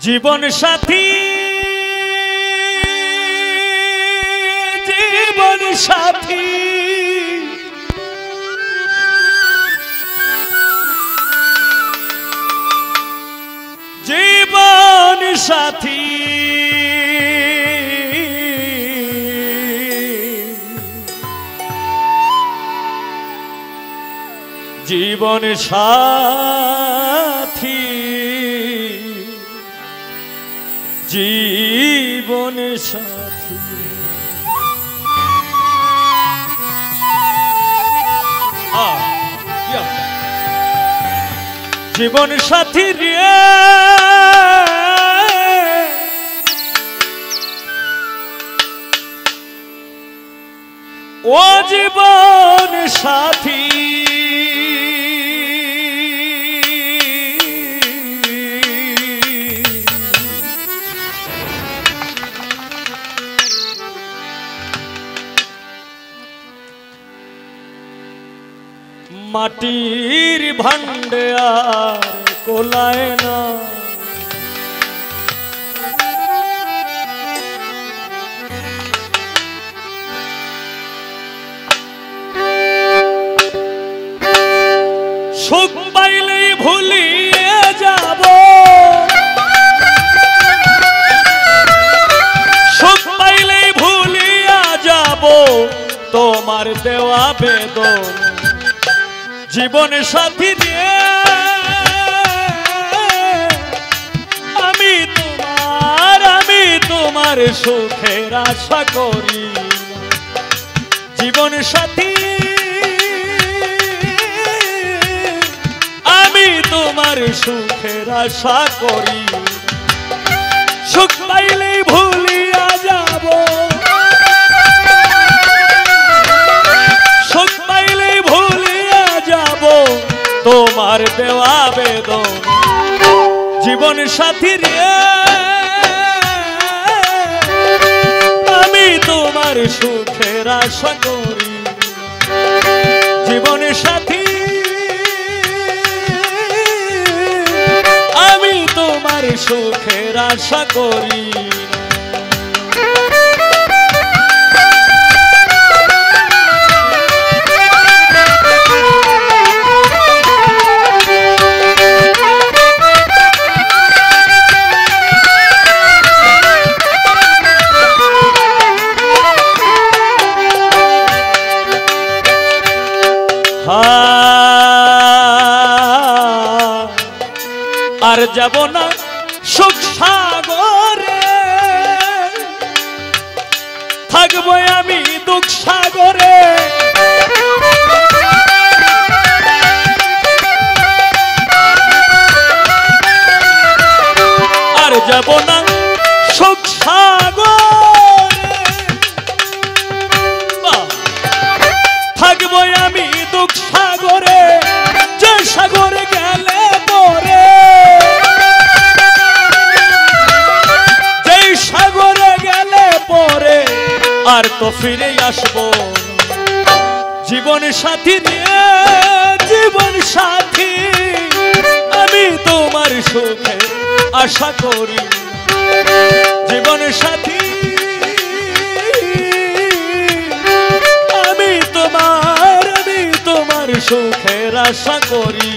জীবন সাথী জীবন সাথী জীবন সাথী জীবন সাথী জীবন সাথী জীবন সাথী রে ও জীবন সাথী মাটির ভান্ডে আর কোলায় না সুখ পাইলেই ভুলিয়ে যাব সুখ পাইলেই ভুলিয়া যাব তোমার দেওয়া বেদন জীবন সাথী রে আমি তোমার সুখের আশা করি জীবন সাথী আমি তোমার সুখের আশা করি সুখ পাইলেই ভুলিয়া যাব সুখ পাইলেই ভুলিয়া যাব তোমার দেওয়া বেদন জীবন সাথী রে আমি তোমার সুখের আশা করি জীবন সাথী আমি তোমার সুখের আশা করি আর যাব না সুখ সাগরে থাকবো আমি দুঃখ সাগরে আর যাব না সুখ সাগরে থাকবো আমি দুঃখ সাগরে যে সাগরে গেলে পরে যেই সাগরে গেলে পরে আর তো ফিরে আসবো জীবন সাথী নিয়ে জীবন সাথী আমি তোমার সুখে আশা করি জীবন সাথী আমি তোমার সুখের আশা করি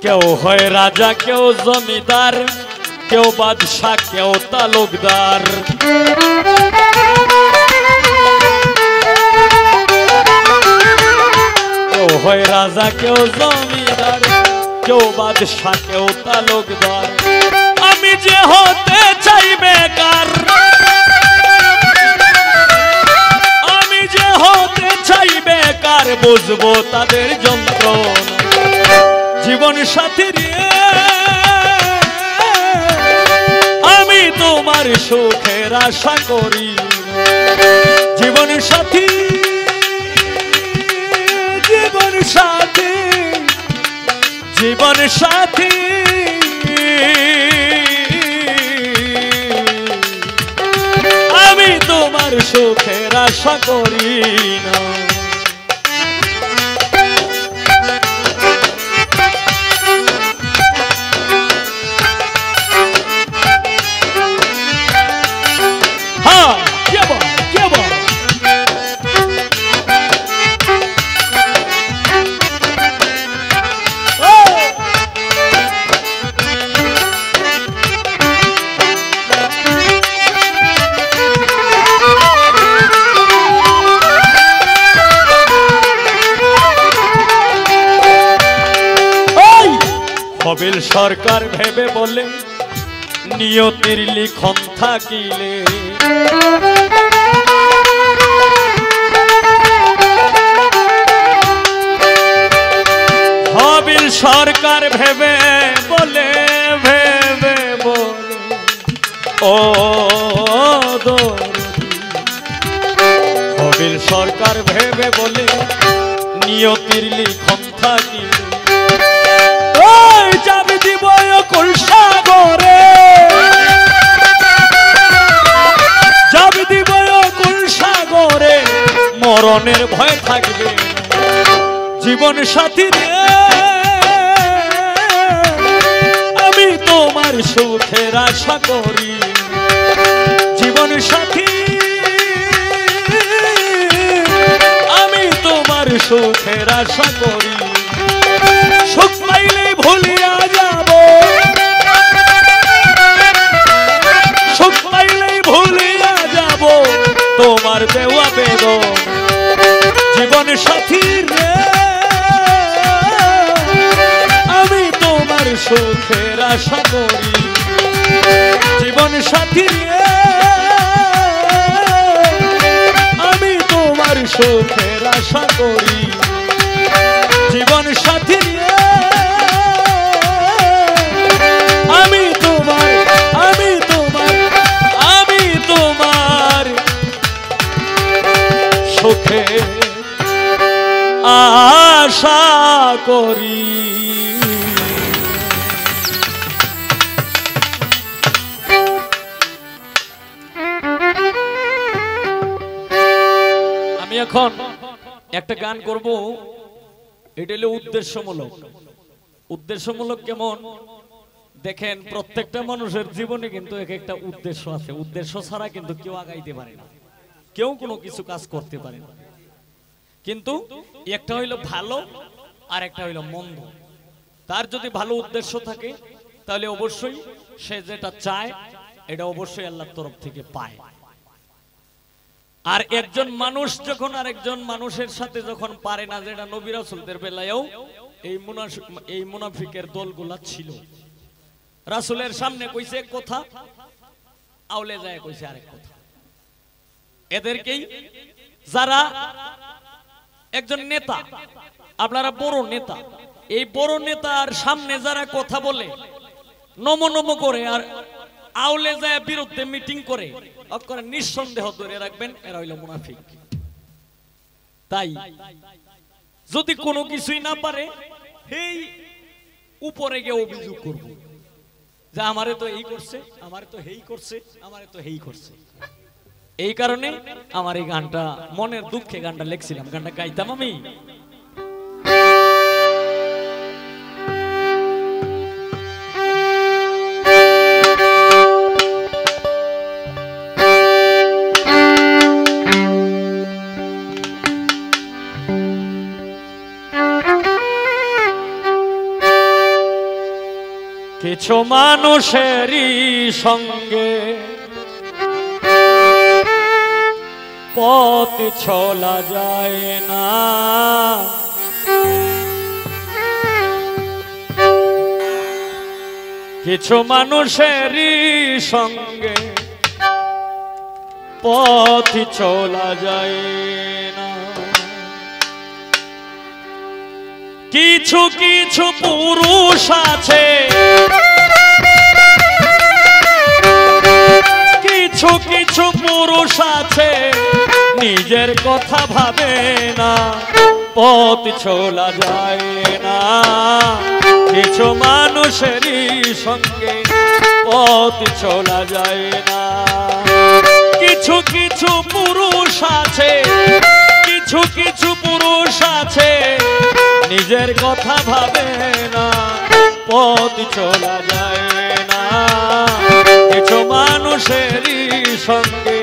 কেউ হয় রাজা কেউ জমিদার কেউ বাদশাহ কেউ তালুকদার কেউ হয় রাজা কেউ জমিদার, কেউ বাদশা কেউ তালুকদার। আমি যে হতে চাই বেকার, আমি যে হতে চাই বেকার, বুঝবো তাদের যন্ত্রণা। জীবন সাথী রে আমি তোমার সুখের আশা করি। জীবন সাথী, জীবন সাথী, জীবন সাথী, আমি তোমার সুখের আশা করি না। কবিল সরকার ভেবে বলে নিয়তির লিখন থাকিলে, কবিল সরকার ভেবে বলে, ভেবে বলে ও কবিল সরকার ভেবে বলে নিয়তির লিখন থাকিলে, যাবি দিব অকুল সাগরে, যাবি দিব অকুল সাগরে, মরণের ভয় থাকবে। জীবন সাথী রে আমি তোমার সুখের আশা করি। জীবন সাথী আমি তোমার সুখের আশা করি। সুখ পাইলে ভুলিয়া যাব, সুখ পাইলে ভুলিয়া যাব তোমার দেওয়া বেদন। জীবন সাথী রে আমি তোমার সুখের আশা করি। জীবন সাথী রে আমি তোমার সুখের আশা করি। জীবন সাথী আমি তোমার, আমি তোমার, আমি তোমার সুখে আশা করি। আমি এখন একটা গান করব, এটা হলো উদ্দেশ্যমূলক। উদ্দেশ্যমূলক কেমন দেখেন, প্রত্যেকটা মানুষের জীবনে কিন্তু এক একটা উদ্দেশ্য আছে। উদ্দেশ্য ছাড়া কিন্তু কেউ আগাইতে পারে না, কেউ কোনো কিছু কাজ করতে পারে না। কিন্তু একটা হইলো ভালো আর একটা হইলো মন্দ। তার যদি ভালো উদ্দেশ্য থাকে তাহলে অবশ্যই সে যেটা চায় এটা অবশ্যই আল্লাহর তরফ থেকে পায়। আর একজন মানুষ যখন আরেকজন মানুষের সাথে যখন পারে না, যেটা নবী রাসূলদের বেলায়ও এই মুনাফিকের দলগুলা ছিল। রাসূলের সামনে কইছে এক কথা, আউলে যায় কইছে আরেক কথা। এদেরকেই যারা একজন নেতা, আপনারা বড় নেতা, এই বড় নেতার সামনে যারা কথা বলে নমো নমো করে আর আউলে যায় বিরুদ্ধে মিটিং করে, নিঃসন্দেহ ধরে রাখবেন এরা হইল মুনাফিক। তাই যদি কোনো কিছুই না পারে এই উপরে গিয়ে অভিযোগ করব যে আমারে তো এই করছে, আমারে তো হেই করছে, আমারে তো হেই করছে। এই কারণে আমার এই গানটা মনের দুঃখে গানটা লিখছিলাম, গানটা গাইতাম আমি। কিছু মানুষেরই সঙ্গে পথ চলা যায় না, কিছু মানুষেরই সঙ্গে পথ চলা যায় না, কিছু কিছু পুরুষ আছে, কিছু কিছু পুরুষ আছে নিজের কথা ভাবে না, পথ চলা যায় না। কিছু মানুষেরই সঙ্গে পথ চলা যায় না, কিছু কিছু পুরুষ আছে, কিছু কিছু পুরুষ আছে নিজের কথা ভাবে না, পথ চলা যায় না। কিছু মানুষেরই সঙ্গে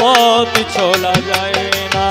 পথ চলা যায় না।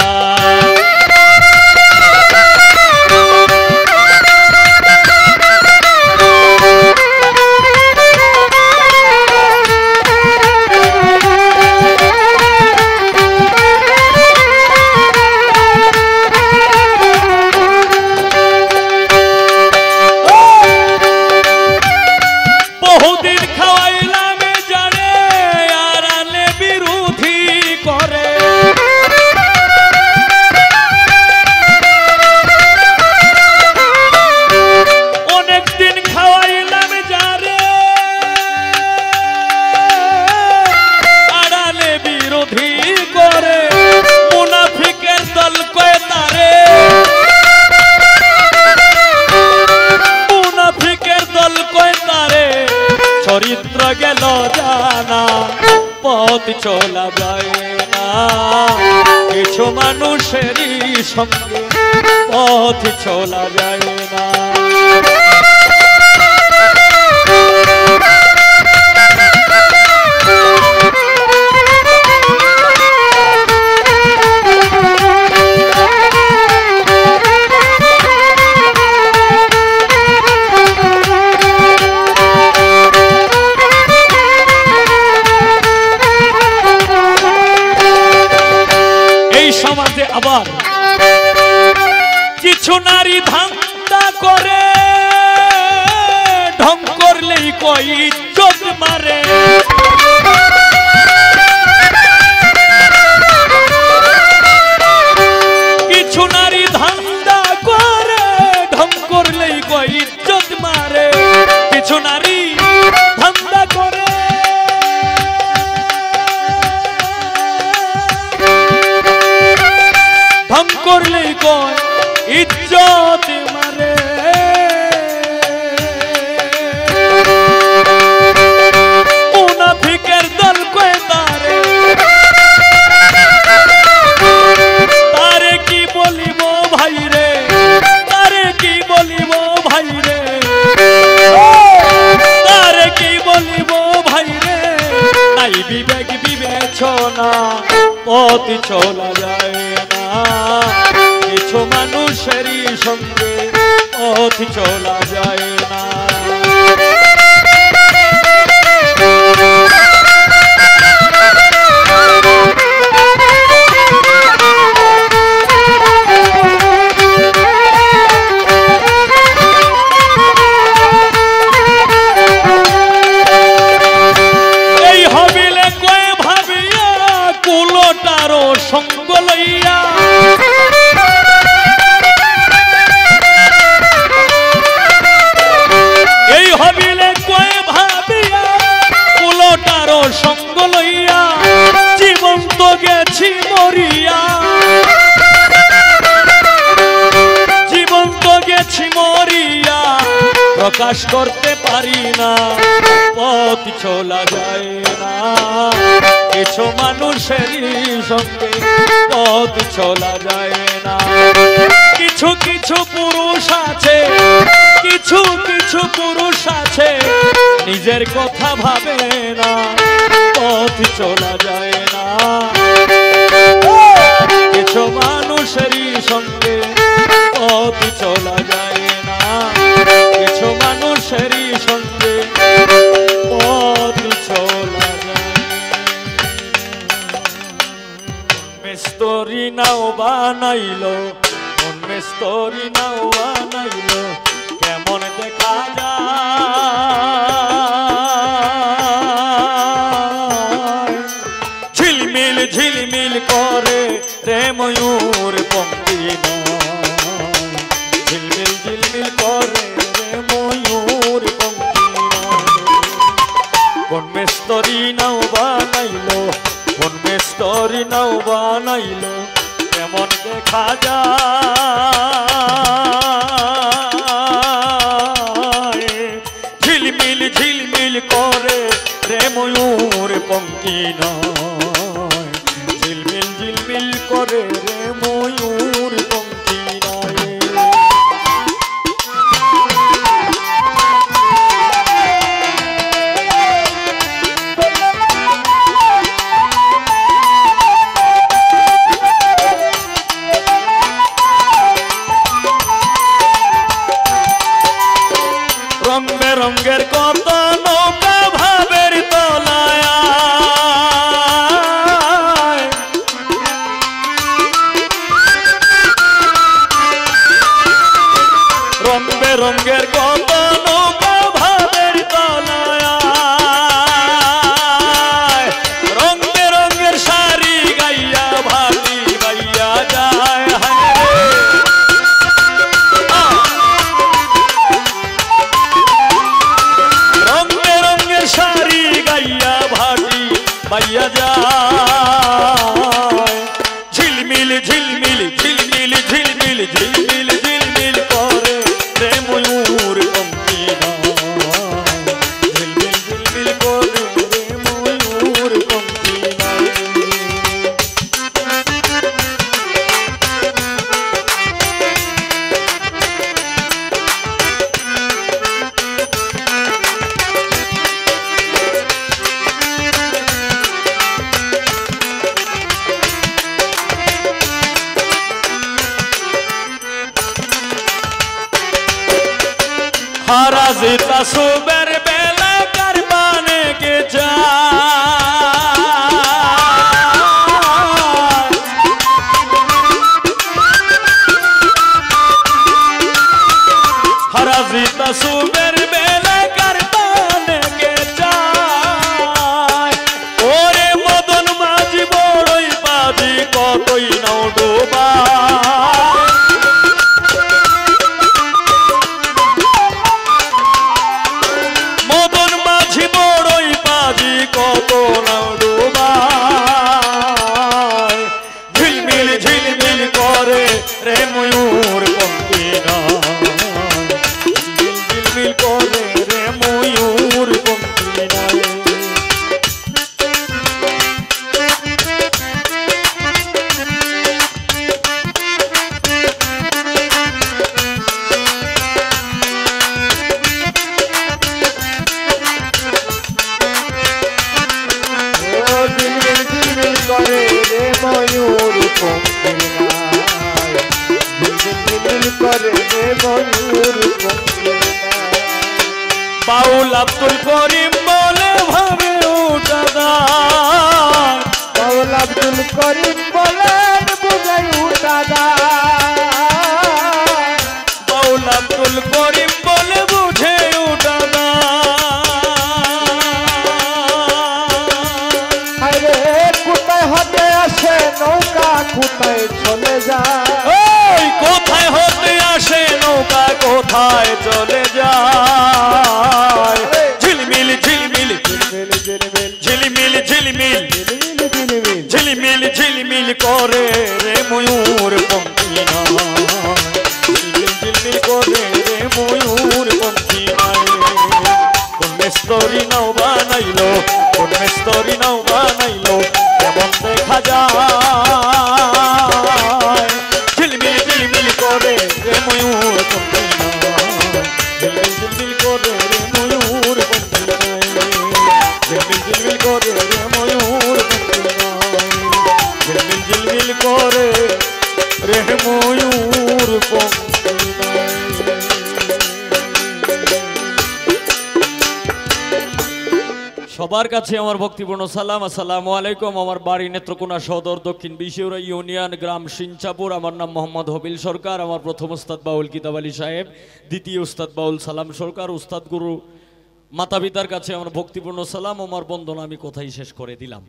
চরিত্র গেল জানা, পথ চলা যায় না। কিছু মানুষেরই সঙ্গে পথ চলা যায় না। সমাজে আবার কিছু নারী ধান্দা করে, ঢং করলেই কই ইজ্জত মারে। কিছু নারী ধান্দা করে, ঢং করলেই কই ইজ্জত মারে। কিছু নারী ধান্দা করে, ঢং করলেই কয় ইজ্জত মারে। মুনাফিকের দল কয় তারে, তারে কি বলিব ভাই রে, তারে কি বলিব ভাই রে, তারে কি বলিব ভাই রে। তাই বিবেক বিবেচনা পথ চলা যায় না। কিছু মানুষেরই সঙ্গে পথ চলা যায় না। এই হবিলে কয়ে ভাবিয়া কুলোটারও সঙ্গ লইয়া, এই হবিলে কয়ে ভাবিয়া কুলোটারও সঙ্গ লইয়া, জীবন্ত গেছি মরিয়া, জীবন্ত গেছি মরিয়া, প্রকাশ করতে পারি না, পথ চলা যায় না। কিছু মানুষেরই সঙ্গে পথ চলা যায় না। কিছু কিছু পুরুষ আছে, কিছু কিছু পুরুষ আছে নিজের কথা ভাবে না, পথ চলা যায় না। কিছু মানুষেরই সঙ্গে পথ চলা যায় না। কিছু মানুষেরই সঙ্গে পথ চলা যায়। মিস্ত্রি নাও বানাইলো, মেস্তরি নাও বানাইলো কেমন দেখা যায় ঝিলমিল ঝিলমিল করে রে ময়ূর পঙ্ক্তি ঝিলমিল ঝিলমিল করে রে ময়ূর পঙ্ক্তি কোন মেস্তরি নাও বানাইলো কোন মেস্তরি নাও বানাইলো কেমন দেখা যায় ঝিলমিল ঝিলমিল করে রে ময়ূর পঙ্ক্তি নয় ঝিলমিল ঝিলমিল করে রে ময়ূর পঙ্ক্তি নয় রঙের কত নৌকা ভাবের তলায় রং বেরঙের কত নৌকা ভাবের তলায় রং বেরঙের শাড়ি গাইয়া ভাটি গাইয়া যায় শাড়ি গাইয়া ভাটি বাইয়া যায় ঝিলমিল ঝিলমিল ঝিলমিল ঝিলমিল ঝিলমিল ঝিলমিল করে রে ময়ূর পঙ্ক্তি ঝিলমিল ঝিলমিল করে রে ময়ূর পঙ্ক্তি हरा जीता सुबर बेला करवाने के जा हरा जीता सुबर बेला करवाने के जा ओरे मदन माझी बड़ई बाजी कतई नाও डोबा কত নাও ডোবায় ঝিলমিল ঝিলমিল করে রে ময়ূর পঙ্ক্তি ঝিলমিল ঝিলমিল করে রে ময়ূর পঙ্ক্তি করে রে ময়ূর পঙ্ক্তি করে রে ময়ূর পঙ্ক্তি বাউল আব্দুল করিম বলে ভাবে উঠাদা বাউল আব্দুল করিম বলে বুঝাই উঠাদা বাউল আব্দুল করিম বলে বুঝে উঠাদা নৌকা কোথায় চলে যায় কোথায় হতে আসে নৌকা কোথায় চলে যায় ঝিলমিল ঝিলমিল ঝিলমিল ঝিলমিল ঝিলমিল ঝিলমিল করে রে ময়ূর পঙ্ক্তি ঝিলমিল ঝিলমিল করে রে ময়ূর পঙ্ক্তি কোন মেস্তরি নাও বানাইলো কোন মেস্তরি নাও বানাইলো কেমন দেখা যায় ঝিলমিল ঝিলমিল করে রে ময়ূর পঙ্ক্তি ঝিলমিল ঝিলমিল করে রে ময়ূর পঙ্ক্তি ঝিলমিল ঝিলমিল করে রে ময়ূর পঙ্ক্তি ঝিলমিল ঝিলমিল করে রে ময়ূর পঙ্ক্তি সব সবার কাছে আমার ভক্তিপূর্ণ সালাম। আসসালামু আলাইকুম। আমার বাড়ি নেত্রকোনা সদর, দক্ষিণ বিশিউরা ইউনিয়ন, গ্রাম সিঞ্চাপুর। আমার নাম মোহাম্মদ হবিল সরকার। আমার প্রথম উস্তাদ বাউল কিতাব আলী সাহেব, দ্বিতীয় উস্তাদ বাউল সালাম সরকার। উস্তাদ গুরু মাতা পিতার কাছে আমার ভক্তিপূর্ণ সালাম। আমার বন্দনা আমি কোথায় শেষ করে দিলাম।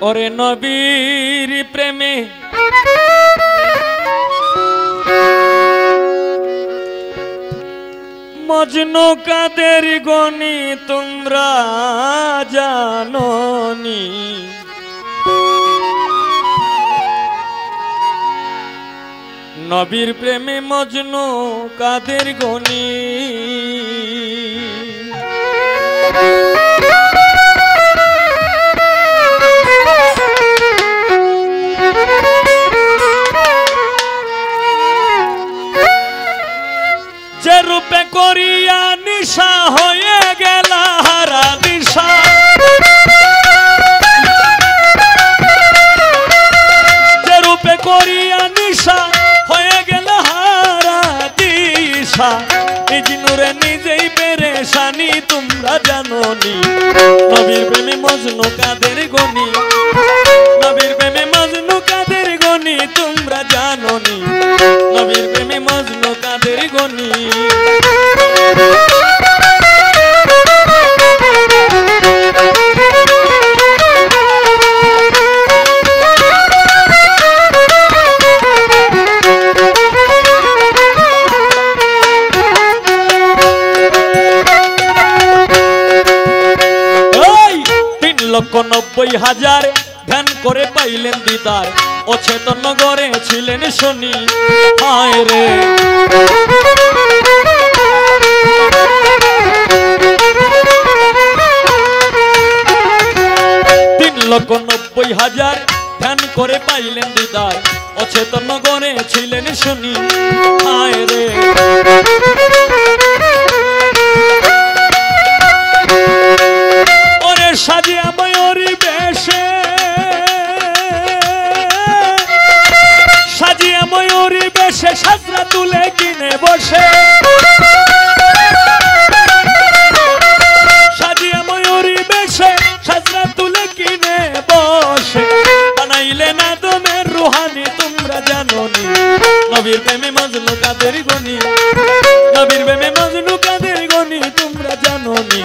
ওরে নবীর প্রেমে মজনু কাদের গনি তোমরা জানোনি। নবীর প্রেমে মজনু কাদের গনি। যে রূপে করিয়া নিশা হয়ে গেল হারা দিশা, যে রূপে করিয়া নিশা হয়ে গেল হারা দিশা। নিজ নূরে নিজেই পেরেশানি তোমরা জানোনি। নবীর প্রেমে মজনু কাদের গনি, নবীর প্রেমে মজনু কাদের গনি তোমরা জানোনি। নবীর প্রেমে মজনু কাদের গনি। লক্ষ 90,000 ধ্যান করে পাইলেন দিদার, অচেতন গড়ে ছিলেন শনি। হায় রে 3,90,000 ধ্যান করে পাইলেন দিদার, অচেতন গড়ে ছিলেন শনি। হায় রে ওরে সাজিয়া ময়ূরী বেশে, সাজিয়া ময়ূরী বেশে সাজরা তুলে কিনে বসে। সাজিয়া ময়ূরী বেশে সাজরা তুলে কিনে বসে। বানাইলেন আদমের রুহানি তোমরা জানোনি। নবীর প্রেমে মজনু কাদের গনি, নবীর প্রেমে মজনু কাদের গনি তোমরা জানোনি।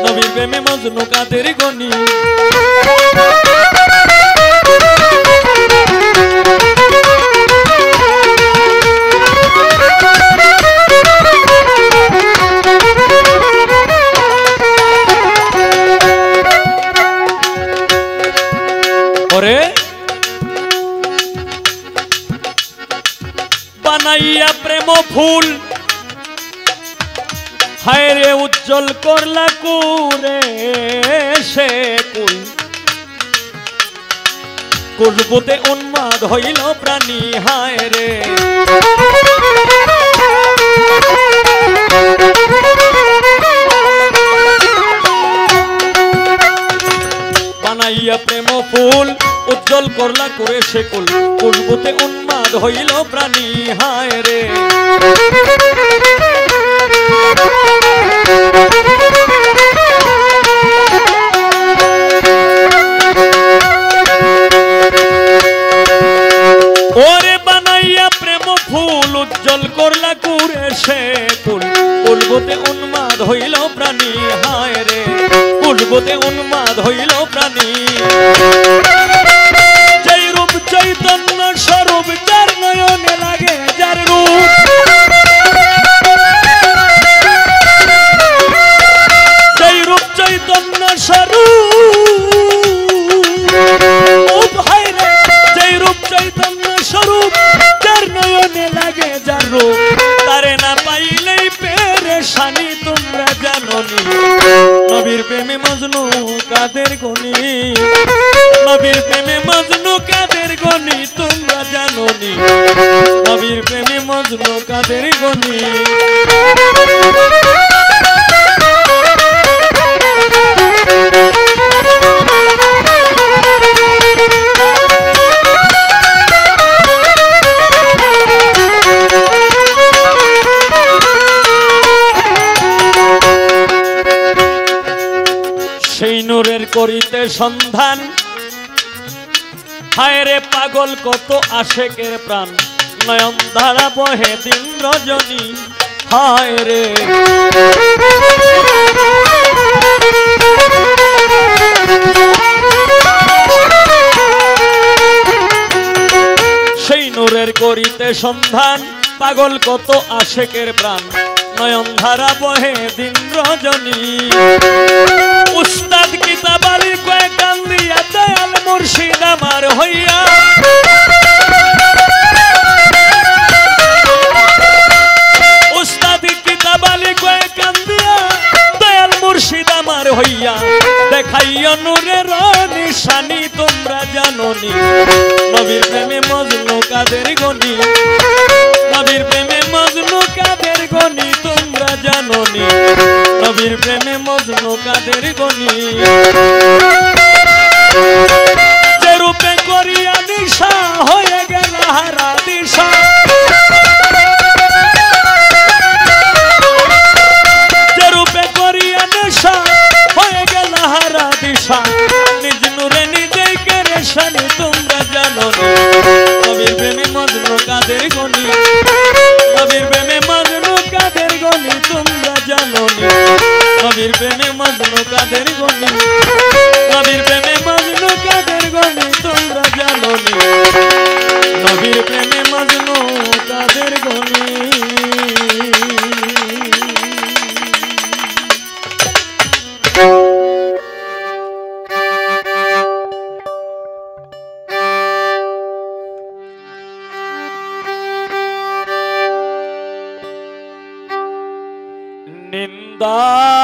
নবীর প্রেমে মজনু কাদের গনি। ওরে বানাইয়া প্রেম ফুল, হায় রে উজ্জ্বল করলা কুরে সে কুল। খুশবুতে উন্মাদ হইল প্রাণী। হায় রে বানাইয়া প্রেম ফুল, উজ্জ্বল করলা করে সে কুল। খুশবুতে উন্মাদ হইল প্রাণী। হায় রে ওরে বানাইয়া প্রেম ফুল, উজ্জ্বল করলা কুরে সে কুল। খুশবুতে উন্মাদ হইল প্রাণী। হায় রে খুশবুতে উন্মাদ হইল প্রাণী। যেই রূপ চৈতন্য স্বরূপ, যার নয়নে লাগে যার রূপ। যেই রূপ চৈতন্য স্বরূপ, হায় রে যেই রূপ চৈতন্য স্বরূপ, যার নয়নে লাগে যার রূপ। তারে না পাইলেই পেরেশানি তোমরা জানোনি। নবীর প্রেমে মজনু কাদের গনি, নবীর প্রেমে মজনু কাদের গনি তোমরা জানোনি। নবীর প্রেমে মজনু মজনু কাদের গনি সেই নূরের করিতে সন্ধান হায় রে পাগল কত আশেকের প্রাণ নয়ন ধারা বহে দিন রজনী হায় রে সেই নূরের করিতে সন্ধান পাগল কত আশেকের প্রাণ নয়ন ধারা বহে দিন রজনী উস্তাদ কিতাব আলী কয়ে কান্দিয়া দয়াল মুর্শিদ আমার হইয়া উস্তাদ কিতাব আলী কয়ে কান্দিয়া দয়াল মুর্শিদ আমার হইয়া দেখাইয়া নূরের নিশানি তোমরা জানোনি নবীর প্রেমে মজনু কাদের গনি নবীর প্রেমে মজনু কাদের গনি তোমরা জানোনি নবীর প্রেমে মজনু কাদের গনি যে রূপে করিয়া নিশা হয়ে গেল হারা দিশা যে রূপে করিয়া নিশা হয়ে গেল হারা দিশা নিজ নূরে নিজেই কেরেশানি তোমরা জানোনি নবীর প্রেমে মজনু কাদের গনি নবীর প্রেমে মজনু কাদের গনি তোমরা জানোনি নবীর প্রেমে মজনু কাদের গনি নবীর প্রেমে মজনু কাদের গনি তোমরা জানোনি নবীর প্রেমে মজনু কাদের গনি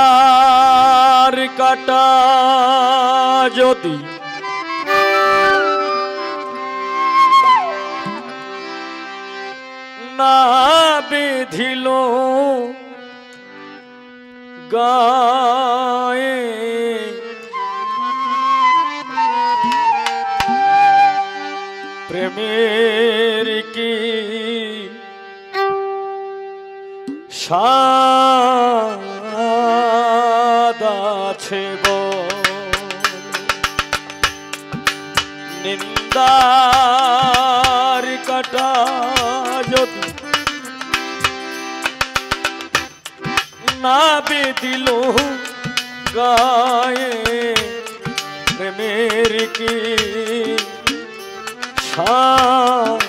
নিন্দার কাটা যদি না বিধিল গায়ে প্রেমের কি স্বাদ আছে গো নিন্দার কাটা যদি না বেদিল গায়ে প্রেমের কি স্বাদ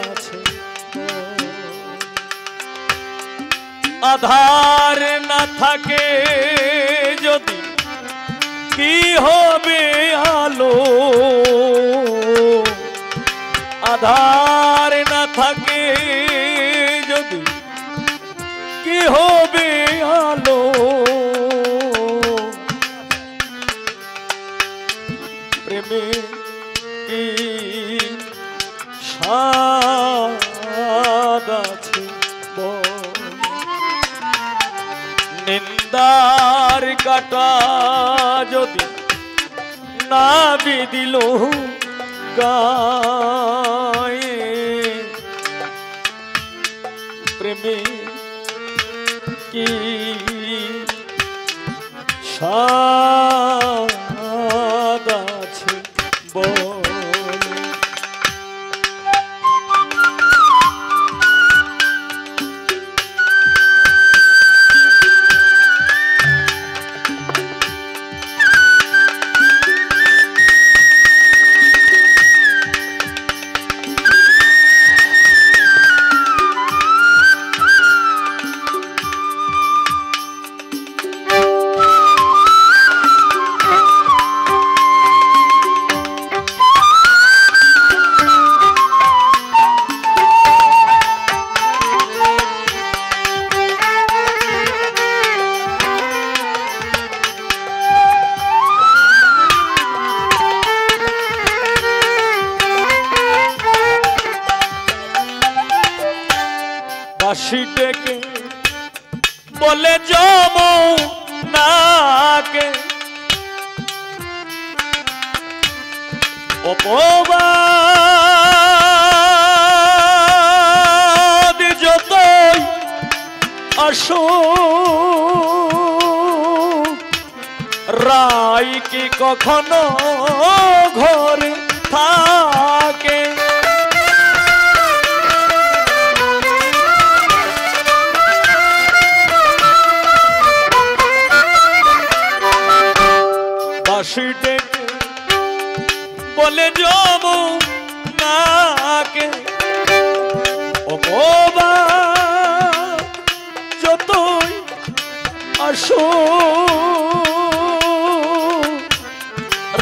আছে আধার না থাকে যদি কি হবে আলো আধার না থাকে যদি কি হবে আলো প্রেমে কি স্বাদ আছে নিন্দার কাটা যদি না বিদিল গায়ে প্রেমে কি স্বাদ আছে বল অপবাদ যতই আসো রাই কি কখনো ঘরে থাকে বাঁশি ডেকে বলে যমুনাকে অপবাদ যতই আসো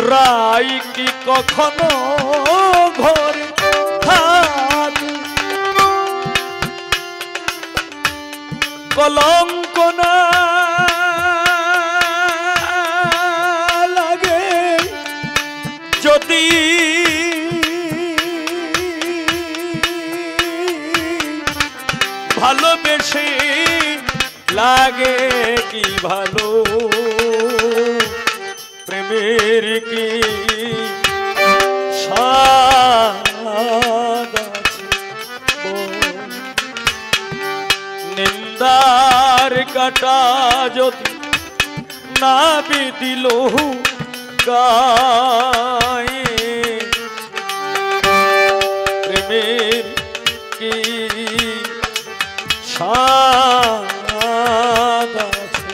রাই কি কখনো ঘরে থাকে কলঙ্ক না লাগে যদি ভালোবেসে লাগে কি ভালো প্রেমের কি স্বাদ আছে নিন্দার কাটা যদি না বিদিল গায়ে প্রেমের কি স্বাদ আছে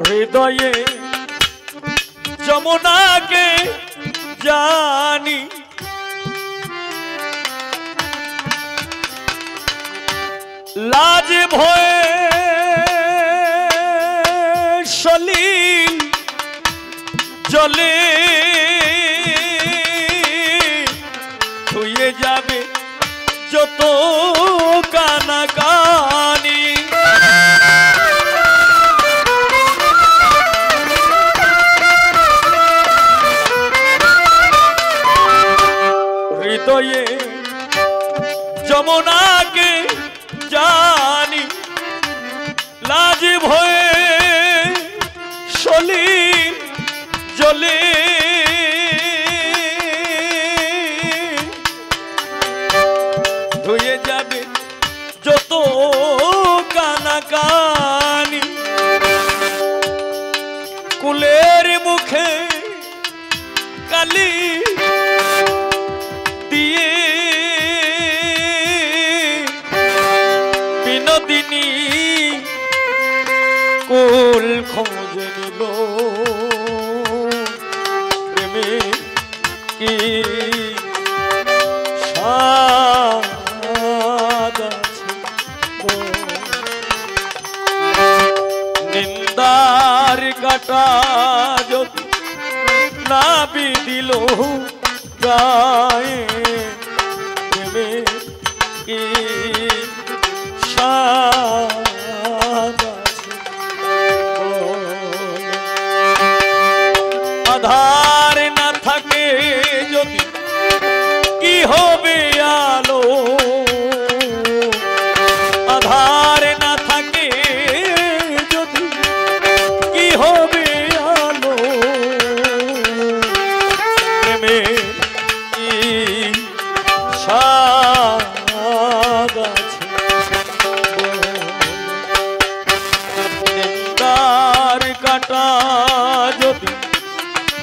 হৃদয়ে যমুনাকে জানি লাজ ভয়ে সলিল জলে ধুয়ে যাবে যত কানাকানি হৃদয়ে যমুনাকে জানি লাজ ভয়ে সলিল জলে ধুয়ে যাবে যত কানাকানি কুলের মুখে কালি দিয়ে বিনোদিনী কুল খোঁজে নিল প্রেমে কি স্বাদ আছে নিন্দার কাটা যদি না বিদিল গায়ে প্রেমে কি স্বাদ আছে আধার না থাকে যদি কি হবে আলো আধার না থাকে যদি কি হবে আলো প্রেমে কি স্বাদ আছে নিন্দার কাটা যদি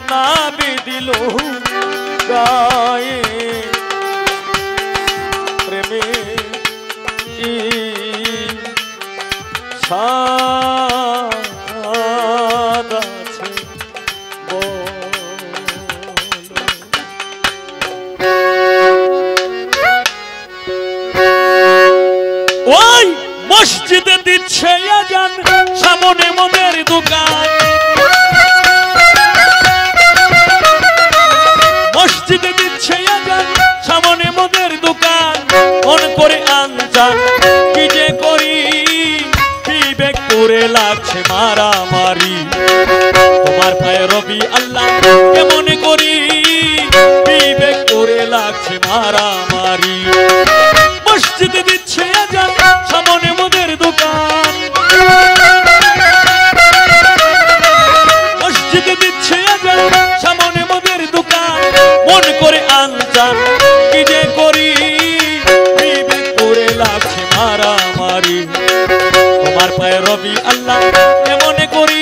না বিদিল গায়ে প্রেমে কি স্বাদ আছে করে লাগছে মারামারি তোমার পায়ে রবি আল্লাহ কেমন করি বিবেক করে লাগছে মারামারি মসজিদে দিচ্ছে আজান সামনে মোদের দোকান মসজিদে দিচ্ছে আজান সামনে মোদের দোকান মন করে আনজান কি যে করি বিবেক করে লাগছে মারামারি তোমার পায়ে রবি আল্লাহ কেমন করি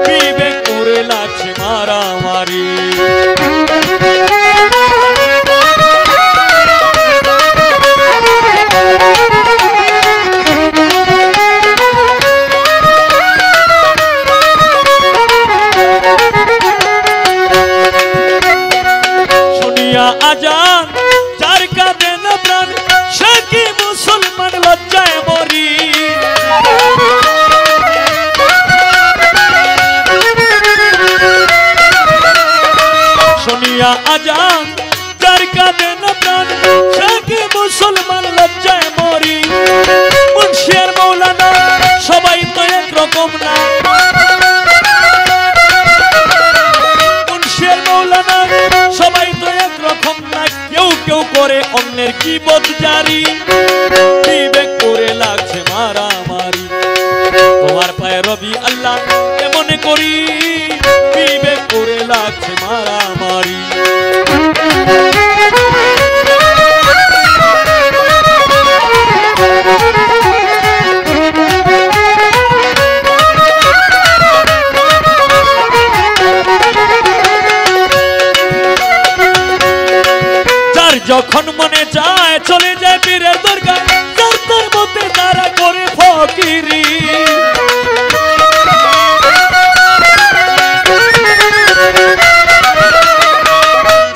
বিবেক করে লাগছে মারামারি শুনিয়া আজান যার কাঁদে না প্রাণ সে কি মুসলমান লজ্জায় মরি শুনিয়া আজান যার কাঁদে না প্রাণ সে কি মুসলমান লজ্জায় মরি মুন্সি আর মৌলানা সবাই তো একরকম না মুন্সি আর মৌলানা সবাই তো একরকম না কেউ কেউ করে অন্যের কিবত জারি বিবেক করে লাগছে মারামারি তোমার পায়ে রবি আল্লাহ কেমন করি বিবেক করে লাগছে মারামারি যার যখন মনে যায় চলে যায় পীরের দরগায় যার তার মধ্যে তারা করে ফকিরি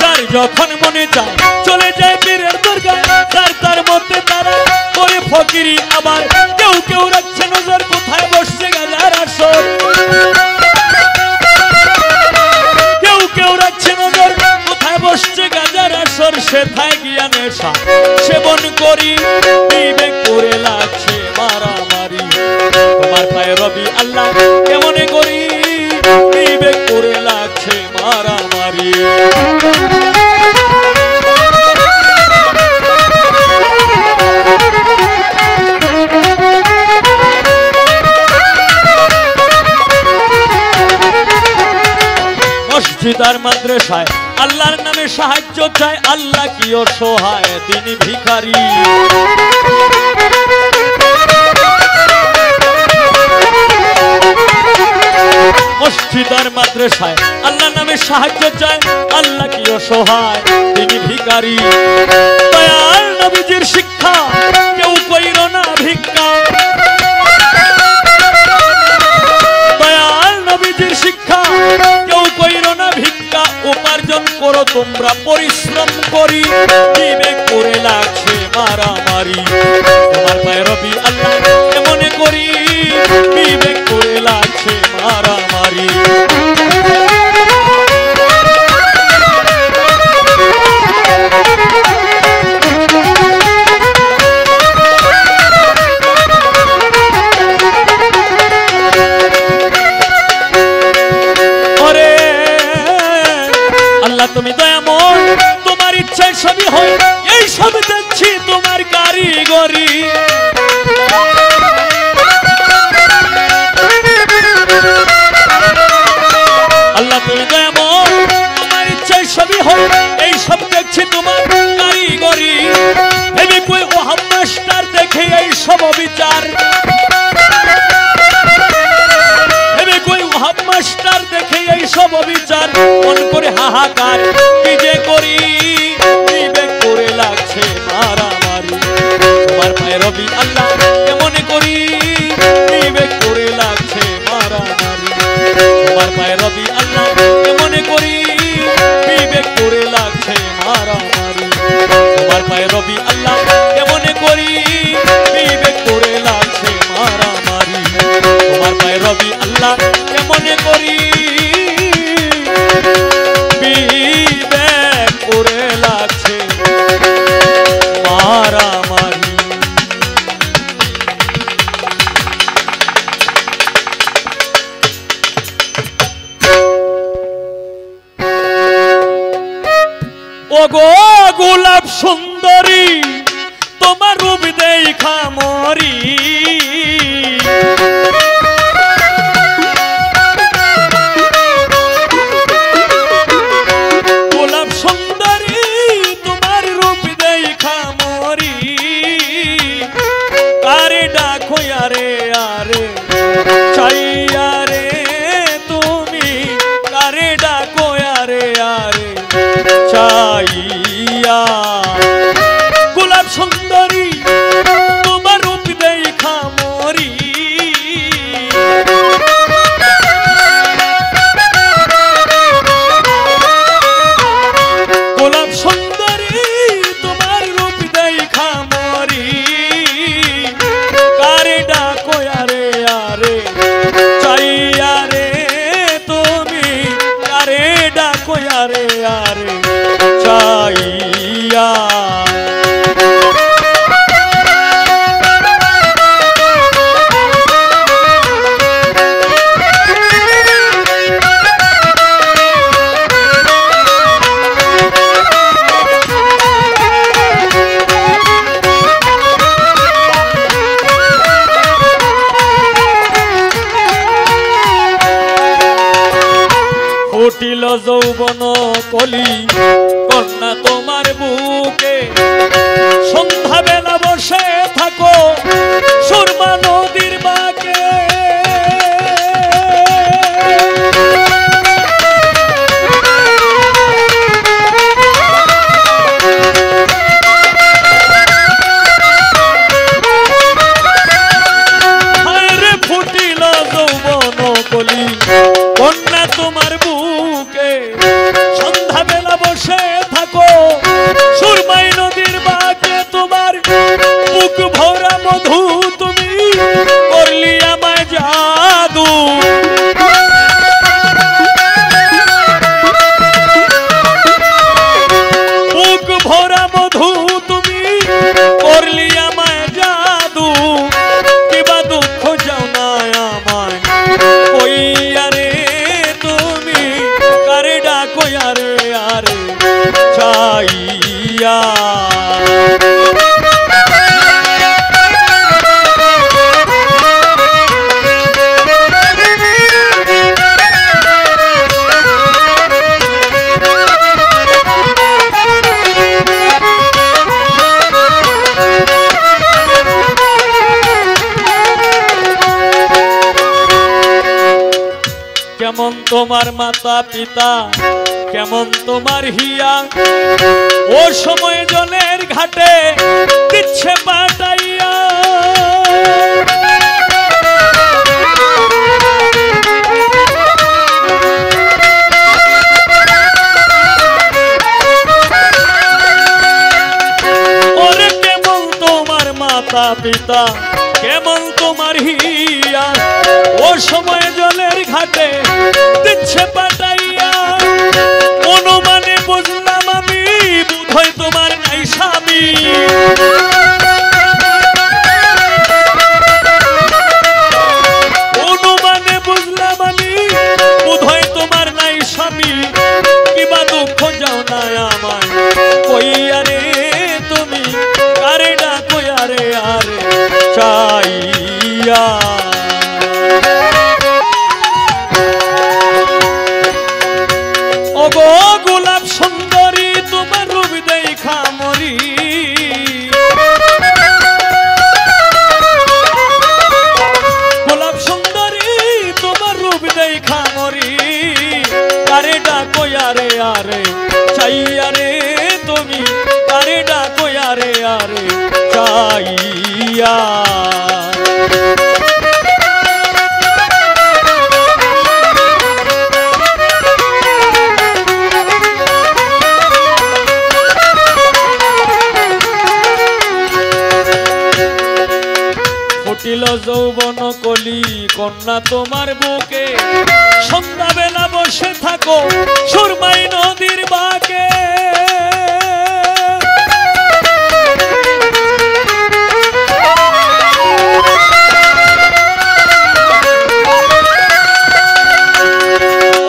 যার যখন মনে যায় চলে যায় পীরের দরগায় যার তার মধ্যে তারা করে ফকিরি আবার কেউ কেউ রাখছে নজর কোথায় বসছে গাজার আসর কেউ কেউ রাখছে নজর কোথায় বসছে গাজার আসর সেথায় গিয়া নেশা সেবন করি বিবেক করে লাগছে মারামারি তোমার পায়ে রবি আল্লাহ কেমন করি বিবেক করে লাগছে মারামারি মসজিদ আর মাদ্রাসায় আল্লাহর নামে সাহায্য চায় আল্লাহ কি অসহায় তিনি ভিখারি মসজিদ আর মাদ্রাসায় আল্লাহর নামে সাহায্য চায় আল্লাহ কি অসহায় তিনি ভিখারি দয়াল নবীজির শিক্ষা কেউ কইর না ভিক্ষা দয়াল নবীজির শিক্ষা কেউ কইর না ভিক্ষা উপার্জন করো তোমরা পরিশ্রম করি বিবেক করে লাগছে মারামারি তোমার পায়ে রবি আল্লাহ কেমন করি বিবেক করে লাগছে মারামারি তুমি দয়াময় তোমার ইচ্ছায় সবই হয় এই সব দেখছি তোমার কারিগরি আল্লাহ তুমি দয়াময় তোমার ইচ্ছায় সবই হয় এই সব দেখছি তোমার কারিগরি ভেবে কই ওহাব মাস্টার দেখে এই সব বিচার ভেবে কই ওহাব মাস্টার দেখে এই সব বিচার মন করে হাহাকার কি যে করি বিবেক করে লাগছে মারামারি তোমার পায়ে রবি আল্লাহ কেমন করি বিবেক করে লাগছে মারামারি তোমার পায়ে রবি আল্লাহ কেমন করি বিবেক করে লাগছে মারামারি তোমার পায়ে রবি আল্লাহ কেমন করি বিবেক করে লাগছে মারামারি তোমার পায়ে রবি আল্লাহ কেমন করি বিবেক করে ওগো গোলাপ সুন্দরী তোমার রূপ দেখা মরি গোলাপ সুন্দরী তোমার রূপ দেখা মরি কারে ডাকো আরে আরে চাইয়া রে তুমি কারে ডাকো আরে আরে চাইয়া গোলাপ সুন্দরী তোমার রূপ দেখা মরি গোলাপ সুন্দরী তোমার রূপ দেখা মরি কারে ডাকো আরে আরে চাইয়া রে তুমি কারে ডাকো আরে আরে চাইয়া ফুটিল যৌবন কলি কন্যা তোমার বুকে সন্ধ্যা বেলা বসে থাকো সুরমা নদীর বাঁকে ফুটিল যৌবন কলি কন্যা তোমার বুকে সন্ধ্যা বেলা বসে থাকো সুরমাই নদীর বাঁকে তোমার বুক ভরা মধু তুমি করলি আমায় জাদু বুক ভরা মধু তুমি করলি আমায় জাদু কিবা দুঃখ যাও না আমায় কইয়া রে তুমি কারে ডাকো আরে আরে চাইয়া কেমন তোমার মাতা পিতা কেমন তোমার হিয়া ও সময় জলের ঘাটে দিচ্ছে পাটাইয়া ওরে কেমন তোমার মাতা পিতা কেমন তোমার হিয়া ও সময় জলের ঘাটে দিচ্ছে পাটাইয়া অনুমানে বুঝলাম আমি বোধহয় তোমার নাই স্বামী অনুমানে বুঝলাম আমি বোধহয় তোমার নাই স্বামী কিবা দুঃখ যাও না আমায় কইয়া রে তুমি কারে ডাকো আরে আরে চাইয়া ওগো গোলাপ সুন্দরী তোমার রূপ দেখা মরি গোলাপ সুন্দরী তোমার রূপ দেখা মরি কারে ডাকো আরে আরে চাইয়া রে তুমি কারে ডাকো আরে আরে চাইয়া ফুটিল যৌবন কলি কন্যা তোমার বুকে সন্ধ্যা বেলা বসে থাকো সুরমাই নদীর বাঁকে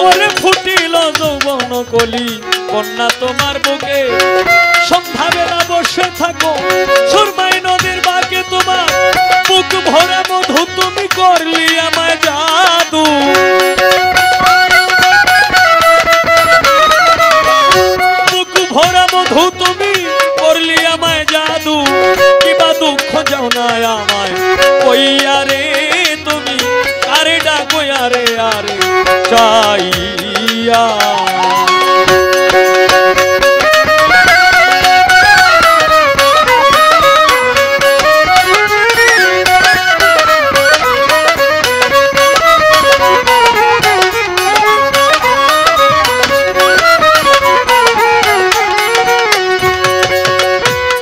ওরে ফুটিল যৌবন কলি কন্যা তোমার বুকে ডাকো আরে আরে চাইয়া।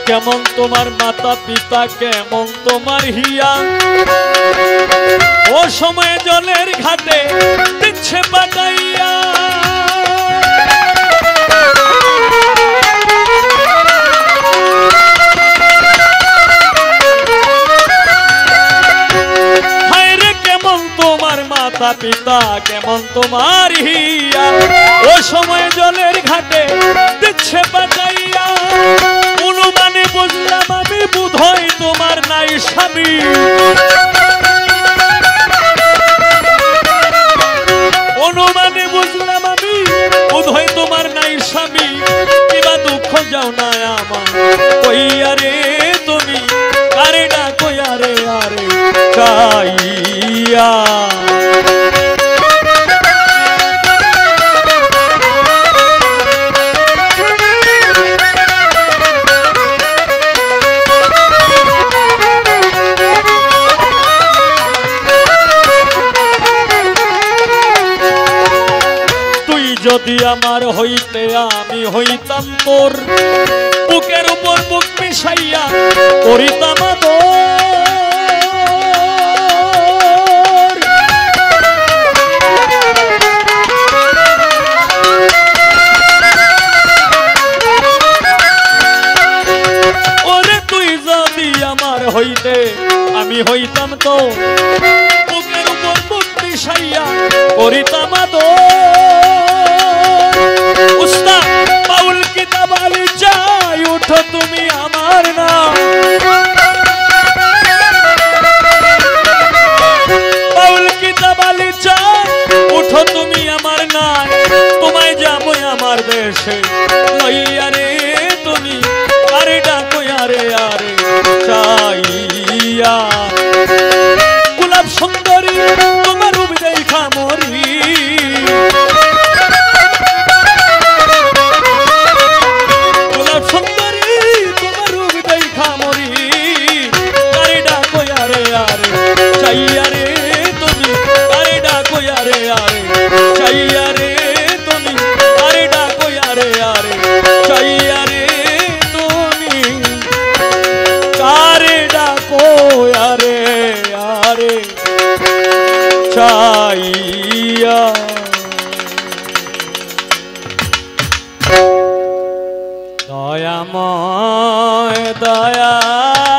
কেমন তোমার মাতা পিতা কেমন তোমার হিয়া, ও সময় জলের ঘাটে দিচ্ছে পাঠাইয়া। হায় রে কেমন তোমার মাতা পিতা কেমন তোমার হিয়া, ও সময় জলের ঘাটে দিচ্ছে পাঠাইয়া। অনুমানে বুঝলাম আমি বোধহয় তোমার নাই স্বামী, অনুমানে বুঝলাম আমি বোধহয় তোমার নাই স্বামী। কিবা দুঃখ যাও না আমার কইয়া রে তুমি, আরে না কইয়া রে আরে চাইয়া। যদি আমার হইতে আমি হইতাম তোর, বুকের উপর বুক মিশাইয়া করিতাম আদর। ওরে তুই যদি আমার হইতে আমি হইতাম তোর, বুকের উপর বুক মিশাইয়া করিতাম আদর। উস্তাদ বাউল কিতাব আলী চাই উঠো তুমি আমার নাম, বাউল কিতাব আলী চাই উঠো তুমি আমার নাম। তোমায় যাবো আমার দেশে লইয়া রে তুমি, আরে ডাকো আরে আরে চাইয়া। গোলাপ সুন্দরী তোমার রূপ দেখা মরি, চাইয়া রে তুমি আরে ডাকো আরে আরে চাইয়া রে তুমি, আরে ডাকো আরে আরে চাইয়া রে তুমি, আরে ডাকো আরে আরে চাইয়া। দয়াময় দয়াল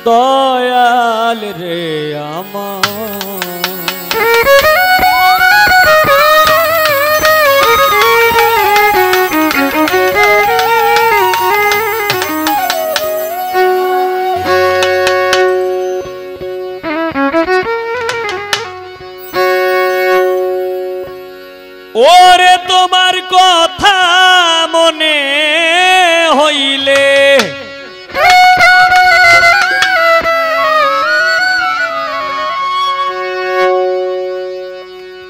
দয়াল রে আমার, ওরে তোমার কথা মনে হইলে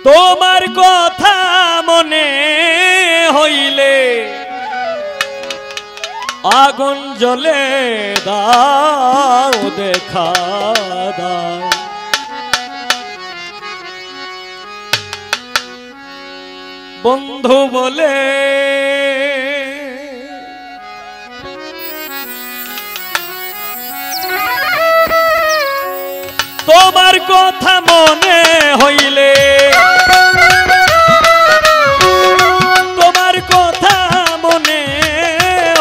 তোমার কথা মনে হইলে আগুন জ্বলে দাও দেখা দাও। বন্ধু বলে তোমার কথা মনে হইলে, তোমার কথা মনে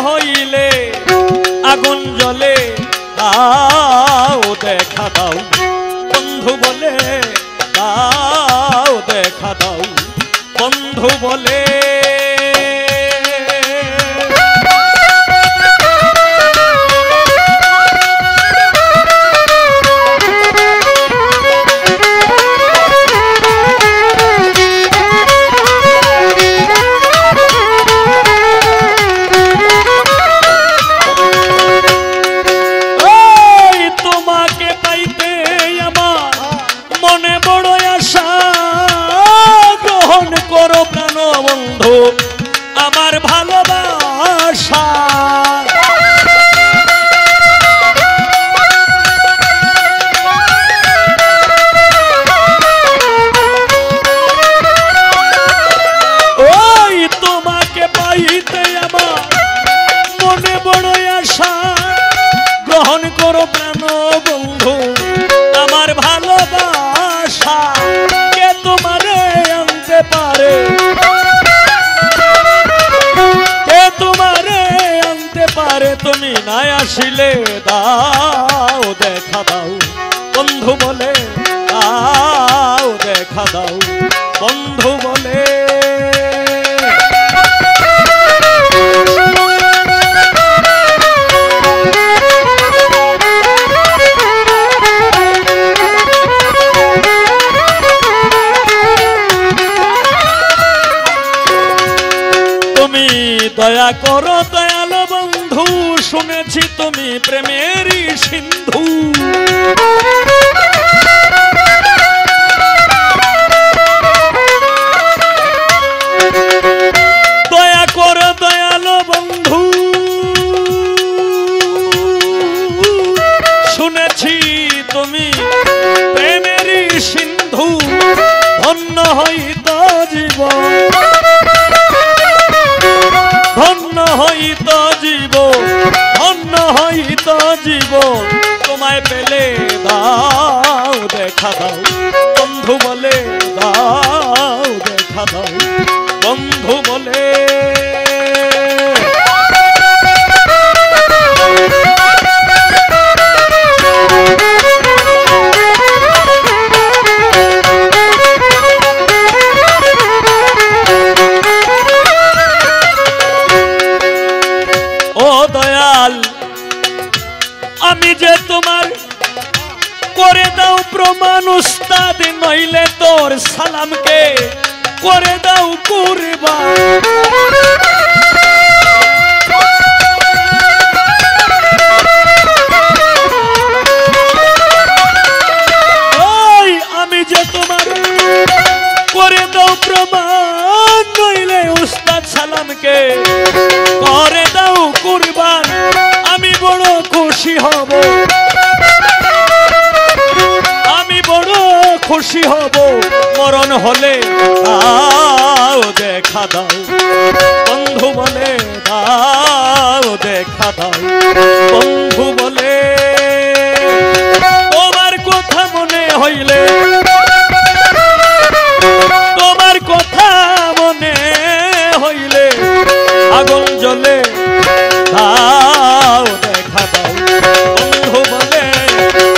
হইলে আগুন জ্বলে দাও দেখা দাও। বন্ধু বলে দাও দেখা দাও, বন্ধু বলে তোমাকে পাই ঠিকানায় আসিলে দাও দেখা দাও বন্ধু বলে দাও দেখা দাও বন্ধু বলে তুমি দয়া করো দয়ালো বন্ধু শুনেছি তুমি প্রেমেরই সিন্ধু দয়া করো দয়ালো বন্ধু শুনেছি তুমি প্রেমেরই সিন্ধু ধন্য হইত জীবন ধন্য হইত জীব ধন্য হইত জীব তোমায় পেলে দাও দেখা দাও বন্ধু বলে দাও দেখা দাও বন্ধু বলে আমি যে তোমার করে দাও প্রমাণ উস্তাদ নইলে তোর সালামকে করে দাও কুরবান ওই আমি যে তোমার করে দাও প্রমাণ নইলে উস্তাদ সালামকে করে দাও কুরবান আমি বড় খুশি হব আমি বড় খুশি হব মরণ হলে দাও দেখা দাও বন্ধু বলে দাও দেখা দাও বন্ধু বলে তোমার কথা মনে হইলে তোমার কথা মনে হইলে আগুন জ্বলে দাও দেখা দাও বন্ধু বলে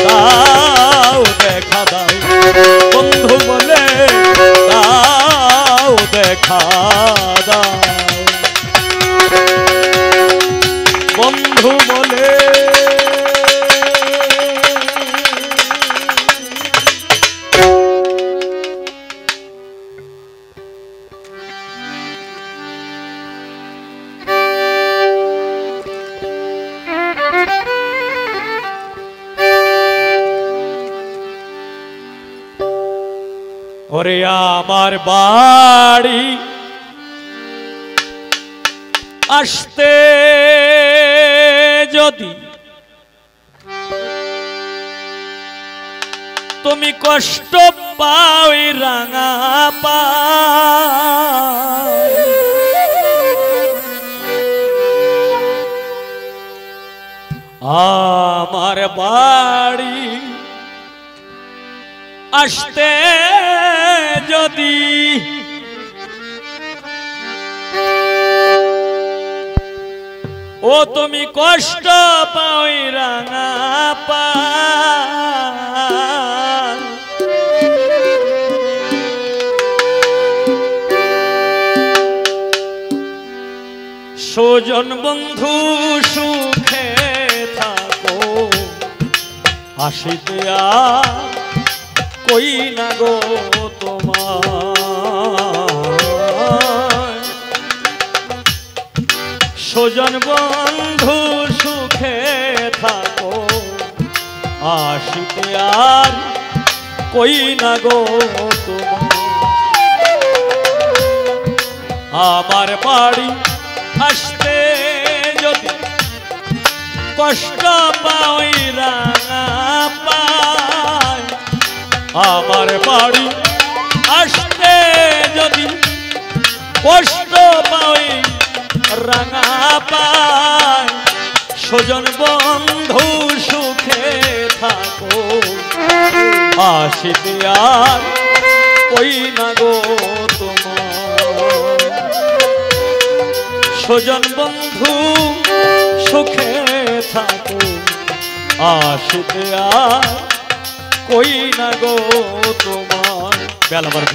দাও দেখা দাও বন্ধু বলে দাও দেখা দাও বন্ধু বলে ওরে আমার বাড়ি আসতে যদি তুমি কষ্ট পাও রাঙা পায় আমার বাড়ি আসতে যদি ও তুমি কষ্ট পাও রাঙা পায় স্বজন বন্ধু সুখে থাকো হাসিতে কই না গো তোমার স্বজন বন্ধু সুখে থাকো আসিতে আর কই না গো তোমার আমার বাড়ি আসতে যদি কষ্ট পাই রাঙা পায় আমার বাড়ি আসতে যদি কষ্ট পাই রাঙা পায় স্বজন বন্ধু সুখে থাকো আসিতে আর কই না গো তোমার স্বজন বন্ধু সুখে থাকো আসিতে আর কই না গো তোমার বেলাবার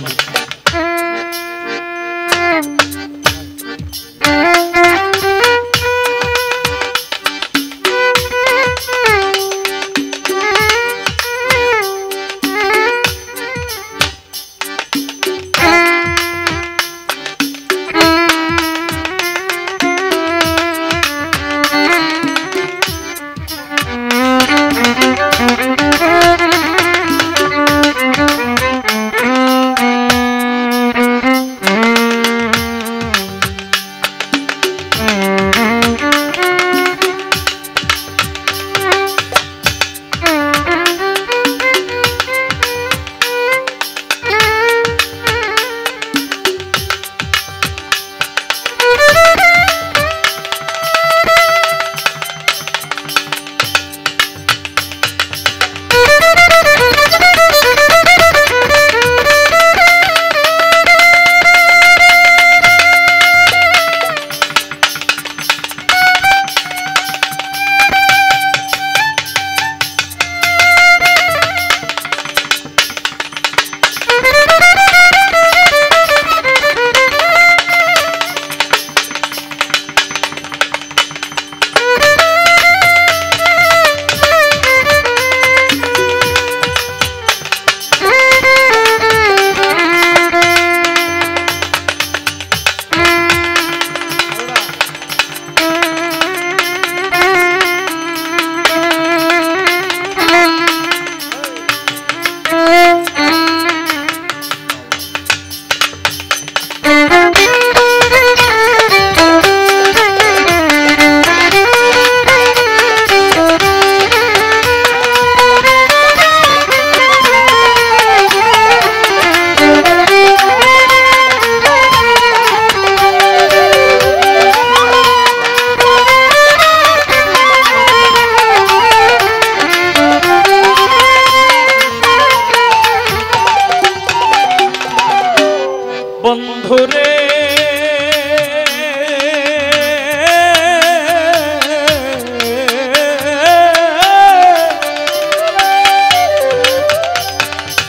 বন্ধুরে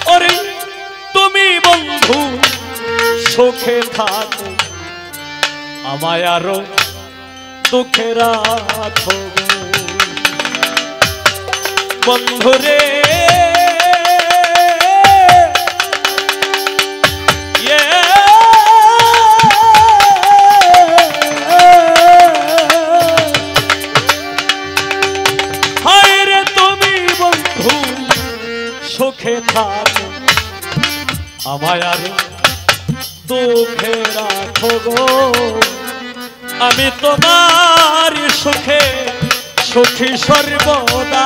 ওরে তুমি বন্ধু সুখে থাকো আমায় আরো দুঃখে রাখো বন্ধুরে সুখে থাকো আমায় আর দুঃখে রাখো গো আমি তোমার সুখে সুখী সর্বদা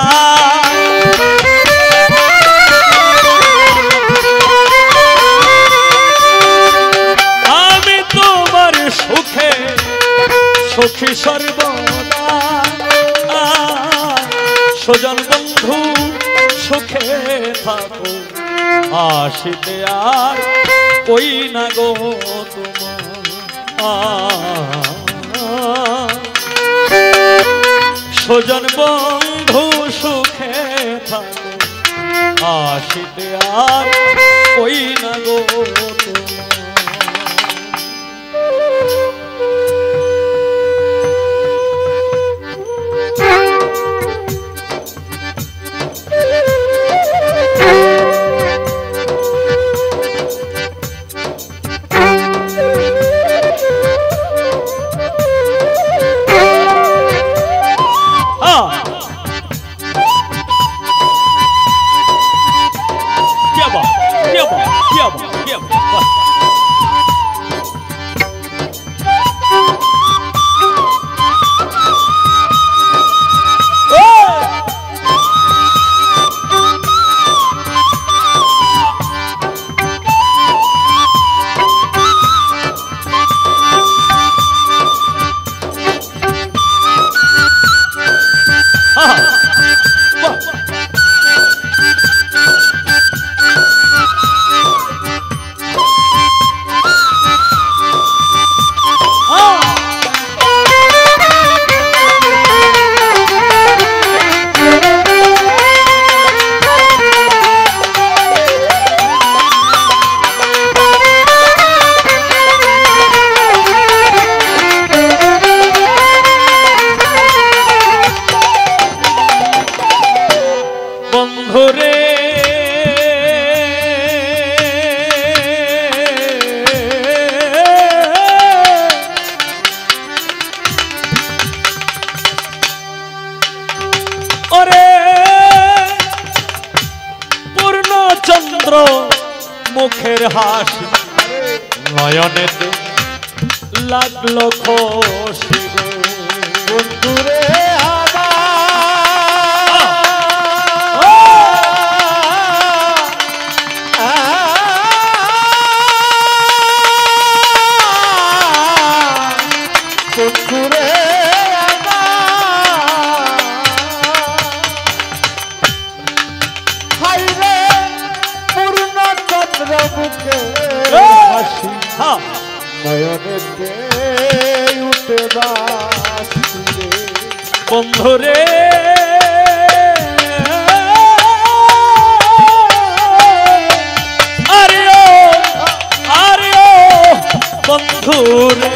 আমি তোমার সুখে সুখী সর্বদা সুজন বন্ধু সুখে থাকো আসিতে আর কই না গো তোমার সুজন বন্ধু সুখে থাকো আসিতে আর কই না গো তোমার Give up. মুখের হাসি নয়নেতে লাগলো খুশি গো বন্ধুরে বন্ধুরে আরে ও বন্ধুরে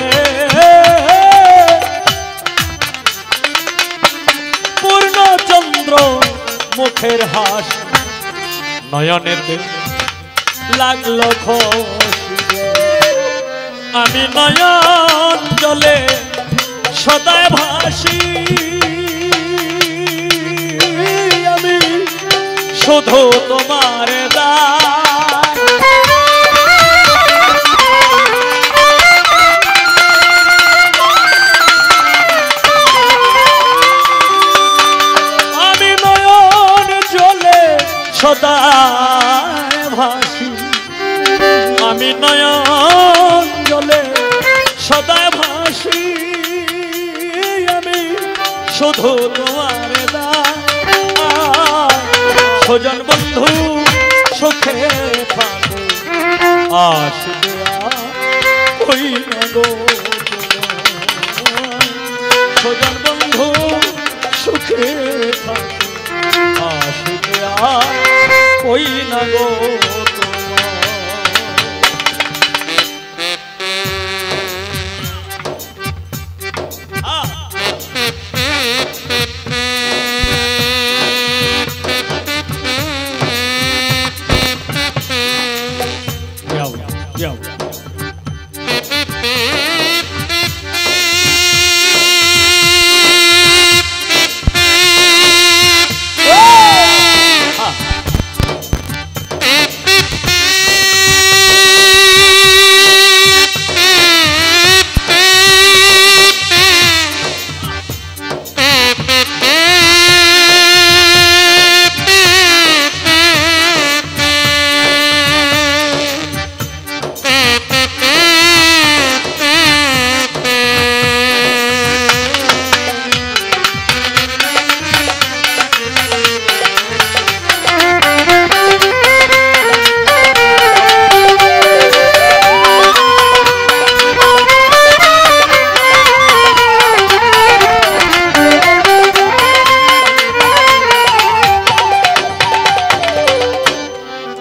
পূর্ণচন্দ্র মুখের হাসি নয়নেতে লাগলো খুশি আমি নয়ন জলে সদায় ভাসি আমি শুধু তোমার দান আমি নয়ন জলে সদায় ভাসি আমি নয়ন জলে সদায় ভাসি আমি শুধু তোমার দান সজন বন্ধু সুখে পাবো আসবে ওই না গো সজন বন্ধু সুখে পাবো আসবে ওই না গো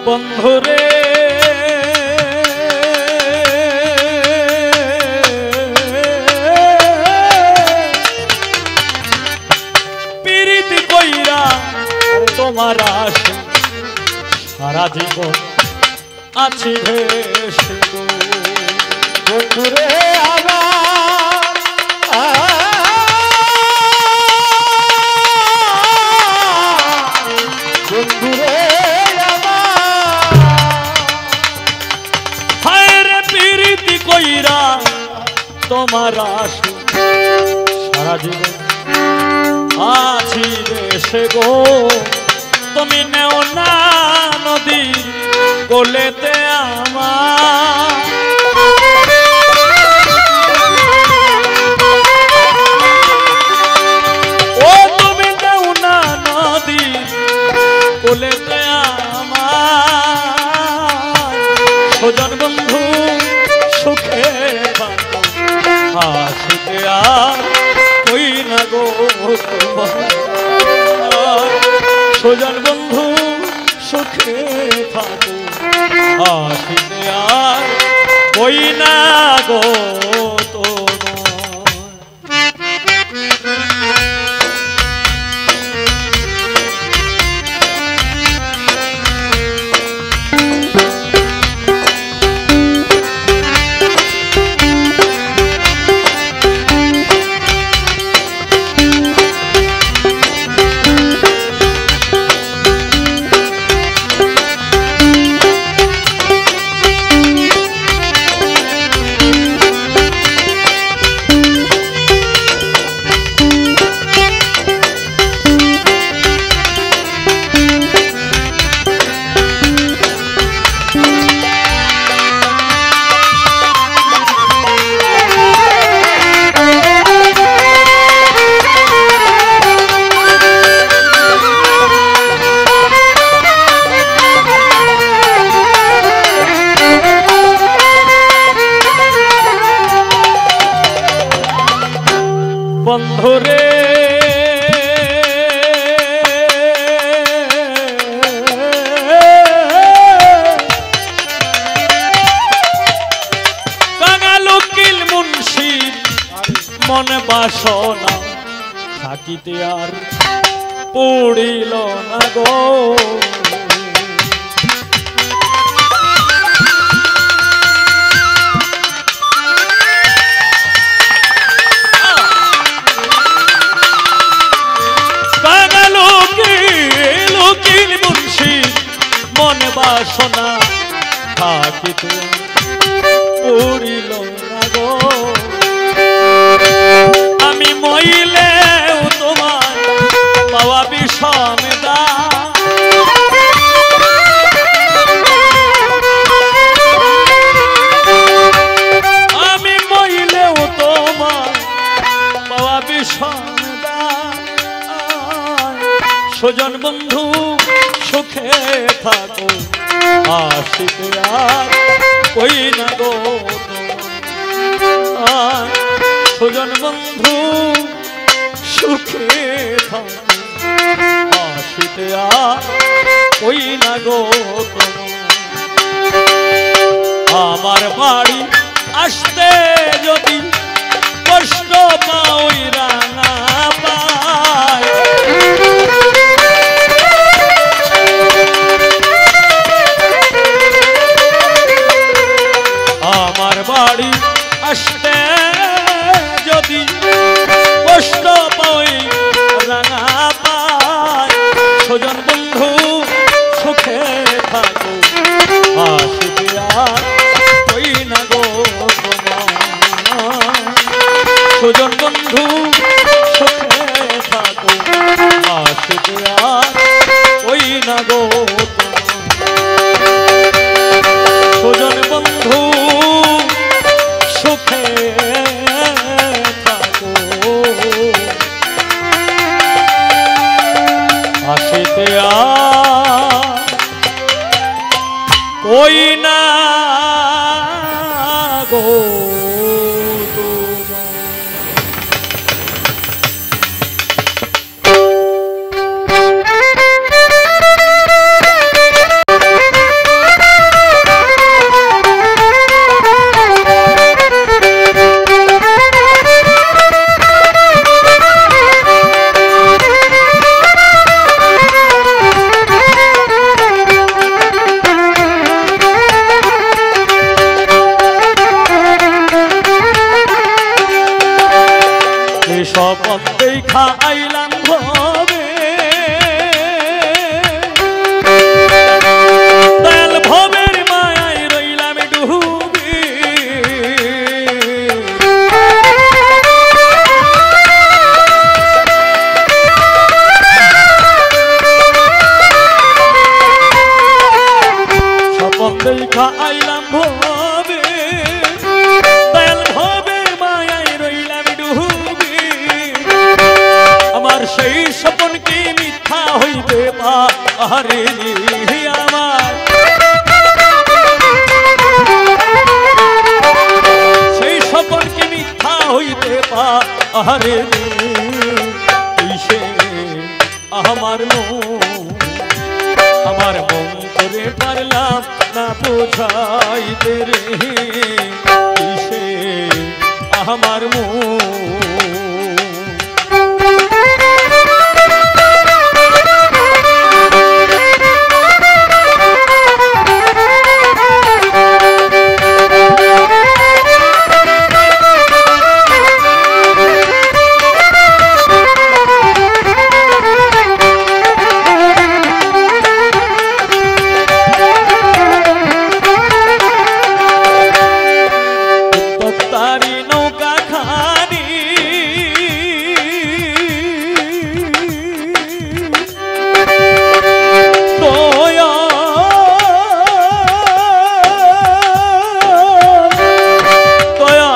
বন্ধুরে প্রীতি কইরা তোমার আশে সারা জীবন আছি ভেসে গো বন্ধুরে বন্ধুরে কইরা তোমার আশে সারা জীবন আছি দেশে গো তুমি নেও না নদী কোলেতে আমার ও তুমি নেও না নদী কোলেতে আমার সজন বন্ধু সুখে হাসিতে আর কই না গো সজন বন্ধু সুখে থাকো হাসিতে আর কই না গো বন্ধুরে কাঙালুকিল মুন্সি মনে বাসনা থাকিতে আর পড়িল না গো কাঙালুকিল মুন্সি মনে বাসনা থাকিতে পড়িল না গো আমি মইলেও তোমার পাওয়া বিষম দা আমি মইলেও তোমার পাওয়া বিষম দা সুজন বন্ধু সুখে থাকো আশিতে আর কই না গো সুজন বন্ধু সুখে থাকো আশিতে আর কই না গো আমার বাড়ি আসতে যদি কষ্ট পাই রাঙা পায় আমার বাড়ি আসতে যদি কষ্ট পাই রাঙা পায় সুজন বন্ধু সুখে থাকো আশিতে আর কই না গো সুজন বন্ধু সুখে থাকো আশিতে আর কই না গো সুজন বন্ধু সুখে থাকো আশিতে আর কই না গো স্বপন দেখা আইলাম ভবে দয়াল ভবের মায়ায় রইলাম ডুবি স্বপন দেখা আইলাম ভবে দয়াল ভবের মায়ায় রইলাম ডুবি আমার সেই স্বপন কি মিথ্যা হইবে পারে আমার সেই স্বপন কি মিথ্যা হইতে পারে সে আমার মন করে পারলাম না বোঝাইতে রে সে আমার তারি নৌকা খানি দয়া দয়া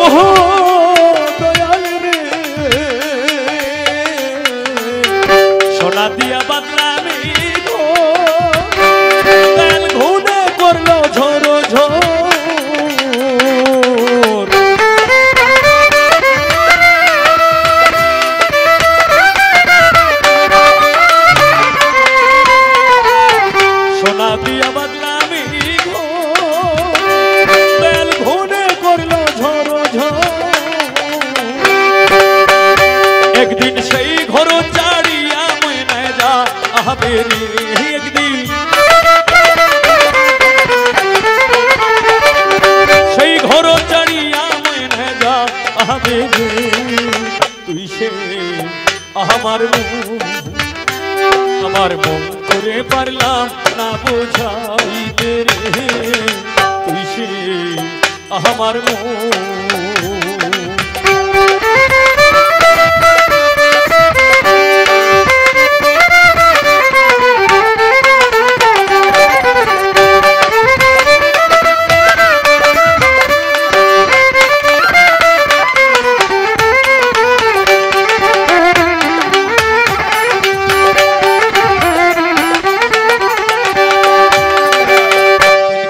ওহো দয়াল রে সোনা দিয়া বাদলামি গো তেল ঘুনে করলো ঝোর ঝোর আবে রে একদিন সেই ঘর চাড়িয়া মনে যা আবে রে তুই সে আমার মন করে পারলাম না বোঝাইতে রে তুই সে আমার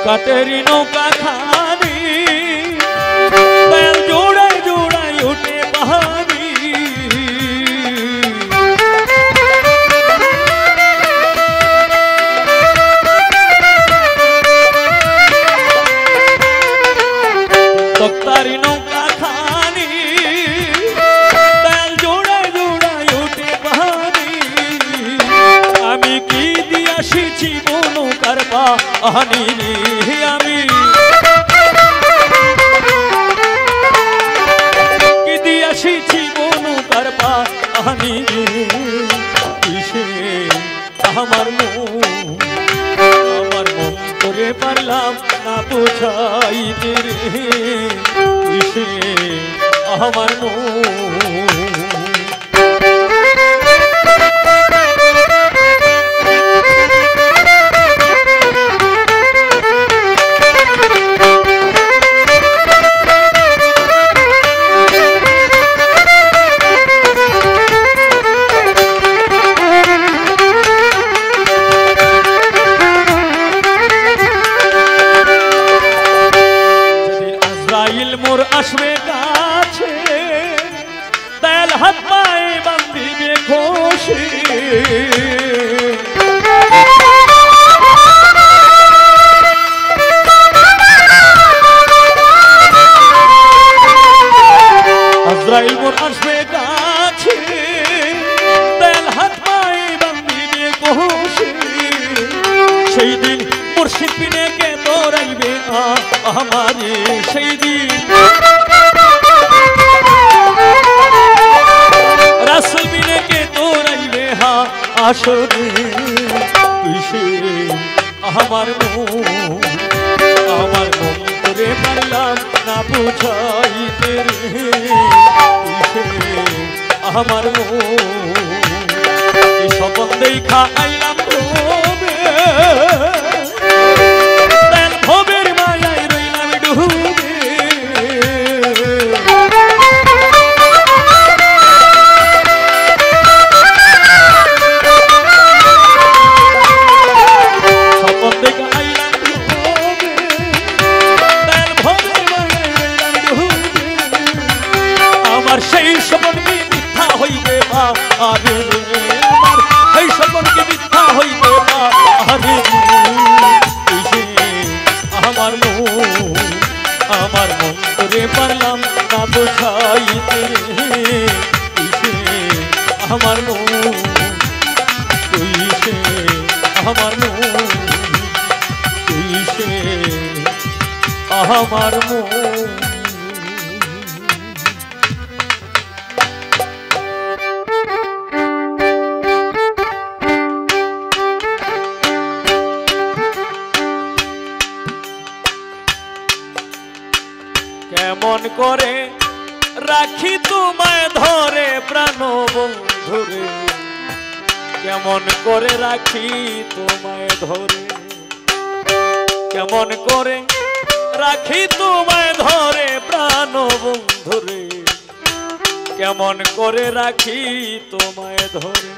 কাটেরি নৌকা খানি বেল জোড়ায় জোড়ায় উঠে পাহাড়ি তক্তারি নৌকা খানি বেল জোড়ায় জোড়ায় উঠে পাহাড়ি আমি কি দিয়াছি নৌকার পাহানি আমি কি দিয়াছি নৌকার পাহানি কিসে আমার মন করে পারলাম না বোঝাইতে রে কিসে আমার মোর আসবে কাছে তেল হাত পায়ে বান্ধিবে খুশি আজরাইল মোর আসবে কাছে তেল হাত পায়ে বান্ধিবে খুশি সেই দিন মুর্শিদ বিনে কে তোরাইবে আমারে সেই দিন রাসূল বিনে কে তোরাইবে আসরে তুই সে আমার মন করে পারলাম না বুঝাইতে রে তুই সে আমার মন স্বপন দেখা আইলাম ভবের মায়ায় রইলাম ডুবে স্বপন দেখা আইলাম ভবের মায়ায় রইলাম ডুবে আমার সেই স্বপন কি মিথ্যা হইবে আরে আমার সেই স্বপন কি মিথ্যা হইবে আরে আমার মন করে পারলাম না বোঝাইতে রে আমার মন তুই সে আমার মন তুই সে আমার মন কেমন করে রাখি তোমায় ধরে প্রাণ বন্ধুরে কেমন করে রাখি তোমায় ধরে কেমন করে রাখি তোমায় ধরে প্রাণ বন্ধুরে কেমন করে রাখি তোমায় ধরে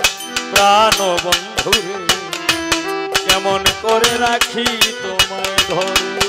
প্রাণ বন্ধুরে কেমন করে রাখি তোমায় ধরে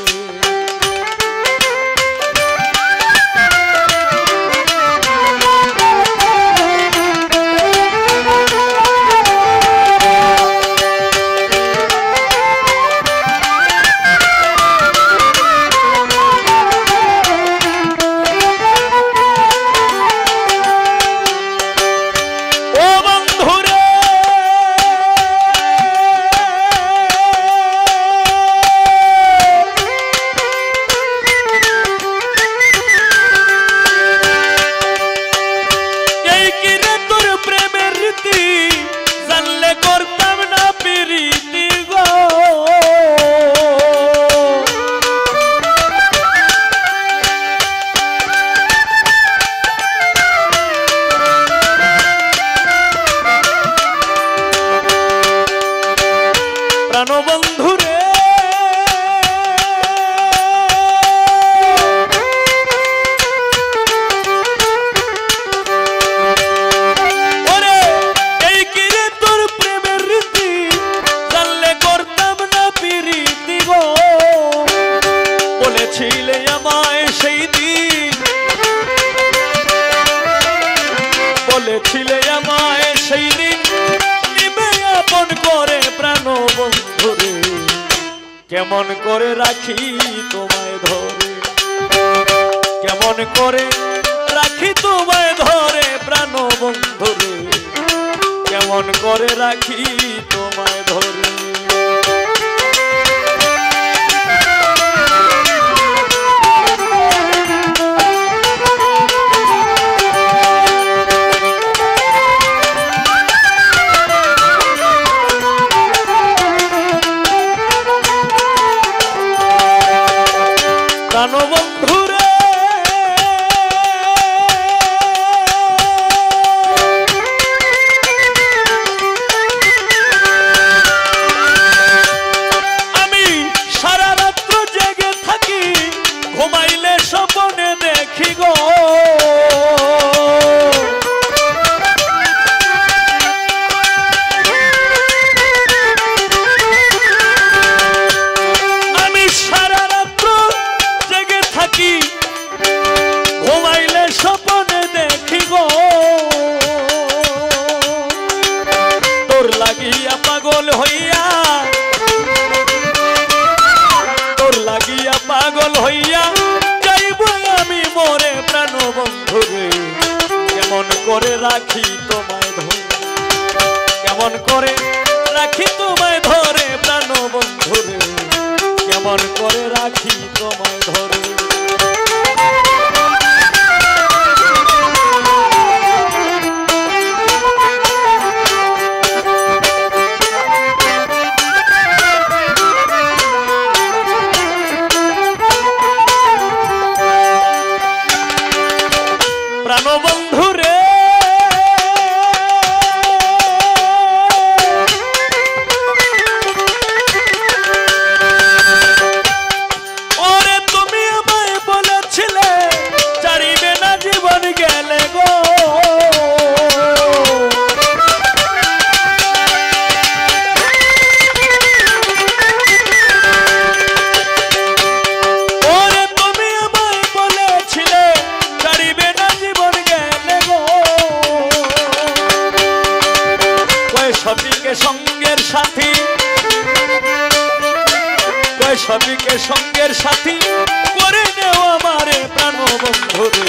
প্রাণবন্ধু রে ওরে এই কি রে তোর প্রেমের রীতি জানলে করতাম না প্রীতি গো বলেছিলে আমায় সেই দিন বলেছিলে আমায় সেই দিন নিবে আপন করে প্রাণবন্ধু রে কেমন করে রাখি তোমায় ধরে কেমন করে রাখি তোমায় ধরে প্রাণবন্ধু রে কেমন করে রাখি তোমায় ধরে প্রাণবন্ধু রে আমি সারা রাত্র জেগে থাকি ঘুমাইলে স্বপ্নে দেখি গো ঘুমাইলে স্বপ্নে দেখি গো তোর লাগিয়া পাগল হইয়া তোর লাগিয়া পাগল হইয়া যাইব আমি মরে প্রাণবন্ধু রে কেমন করে রাখি তোমায় ধরে কেমন করে রাখি তোমায় ধরে প্রাণবন্ধু রে কেমন করে রাখি তোমায় ধরে প্রাণবন্ধু রে ওরে তুমি আমায় বলেছিলে ছাড়িবে না জীবন গেলে গো ওরে তুমি আমায় বলেছিলে ছাড়িবে না জীবন গেলে গো সবকে সঙ্গের সাথী সবকে সঙ্গের সাথী করে নেও আমারে প্রাণবন্ধু রে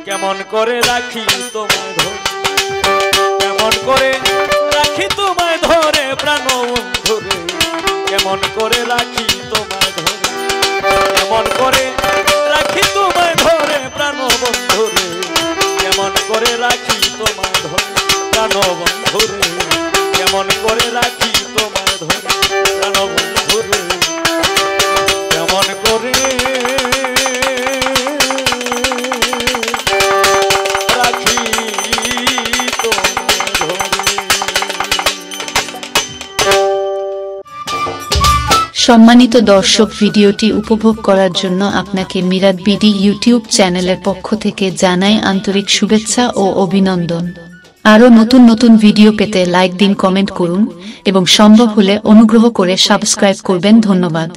কেমন করে রাখি তোমায় ধরে কেমন করে রাখি তোমায় ধরে প্রাণবন্ধু রে কেমন করে রাখি তোমায় ধরে কেমন করে রাখি তোমায় ধরে প্রাণবন্ধু রে কেমন করে রাখি তোমায় ধরে প্রাণবন্ধু রে কেমন করে রাখি তোমায় ধরে প্রাণবন্ধু রে কেমন করে রাখি তোমায় ধরে। সম্মানিত দর্শক, ভিডিওটি উপভোগ করার জন্য আপনাকে মিরাত বিডি ইউটিউব চ্যানেলের পক্ষ থেকে জানাই আন্তরিক শুভেচ্ছা ও অভিনন্দন। আরও নতুন নতুন ভিডিও পেতে লাইক দিন, কমেন্ট করুন এবং সম্ভব হলে অনুগ্রহ করে সাবস্ক্রাইব করবেন। ধন্যবাদ।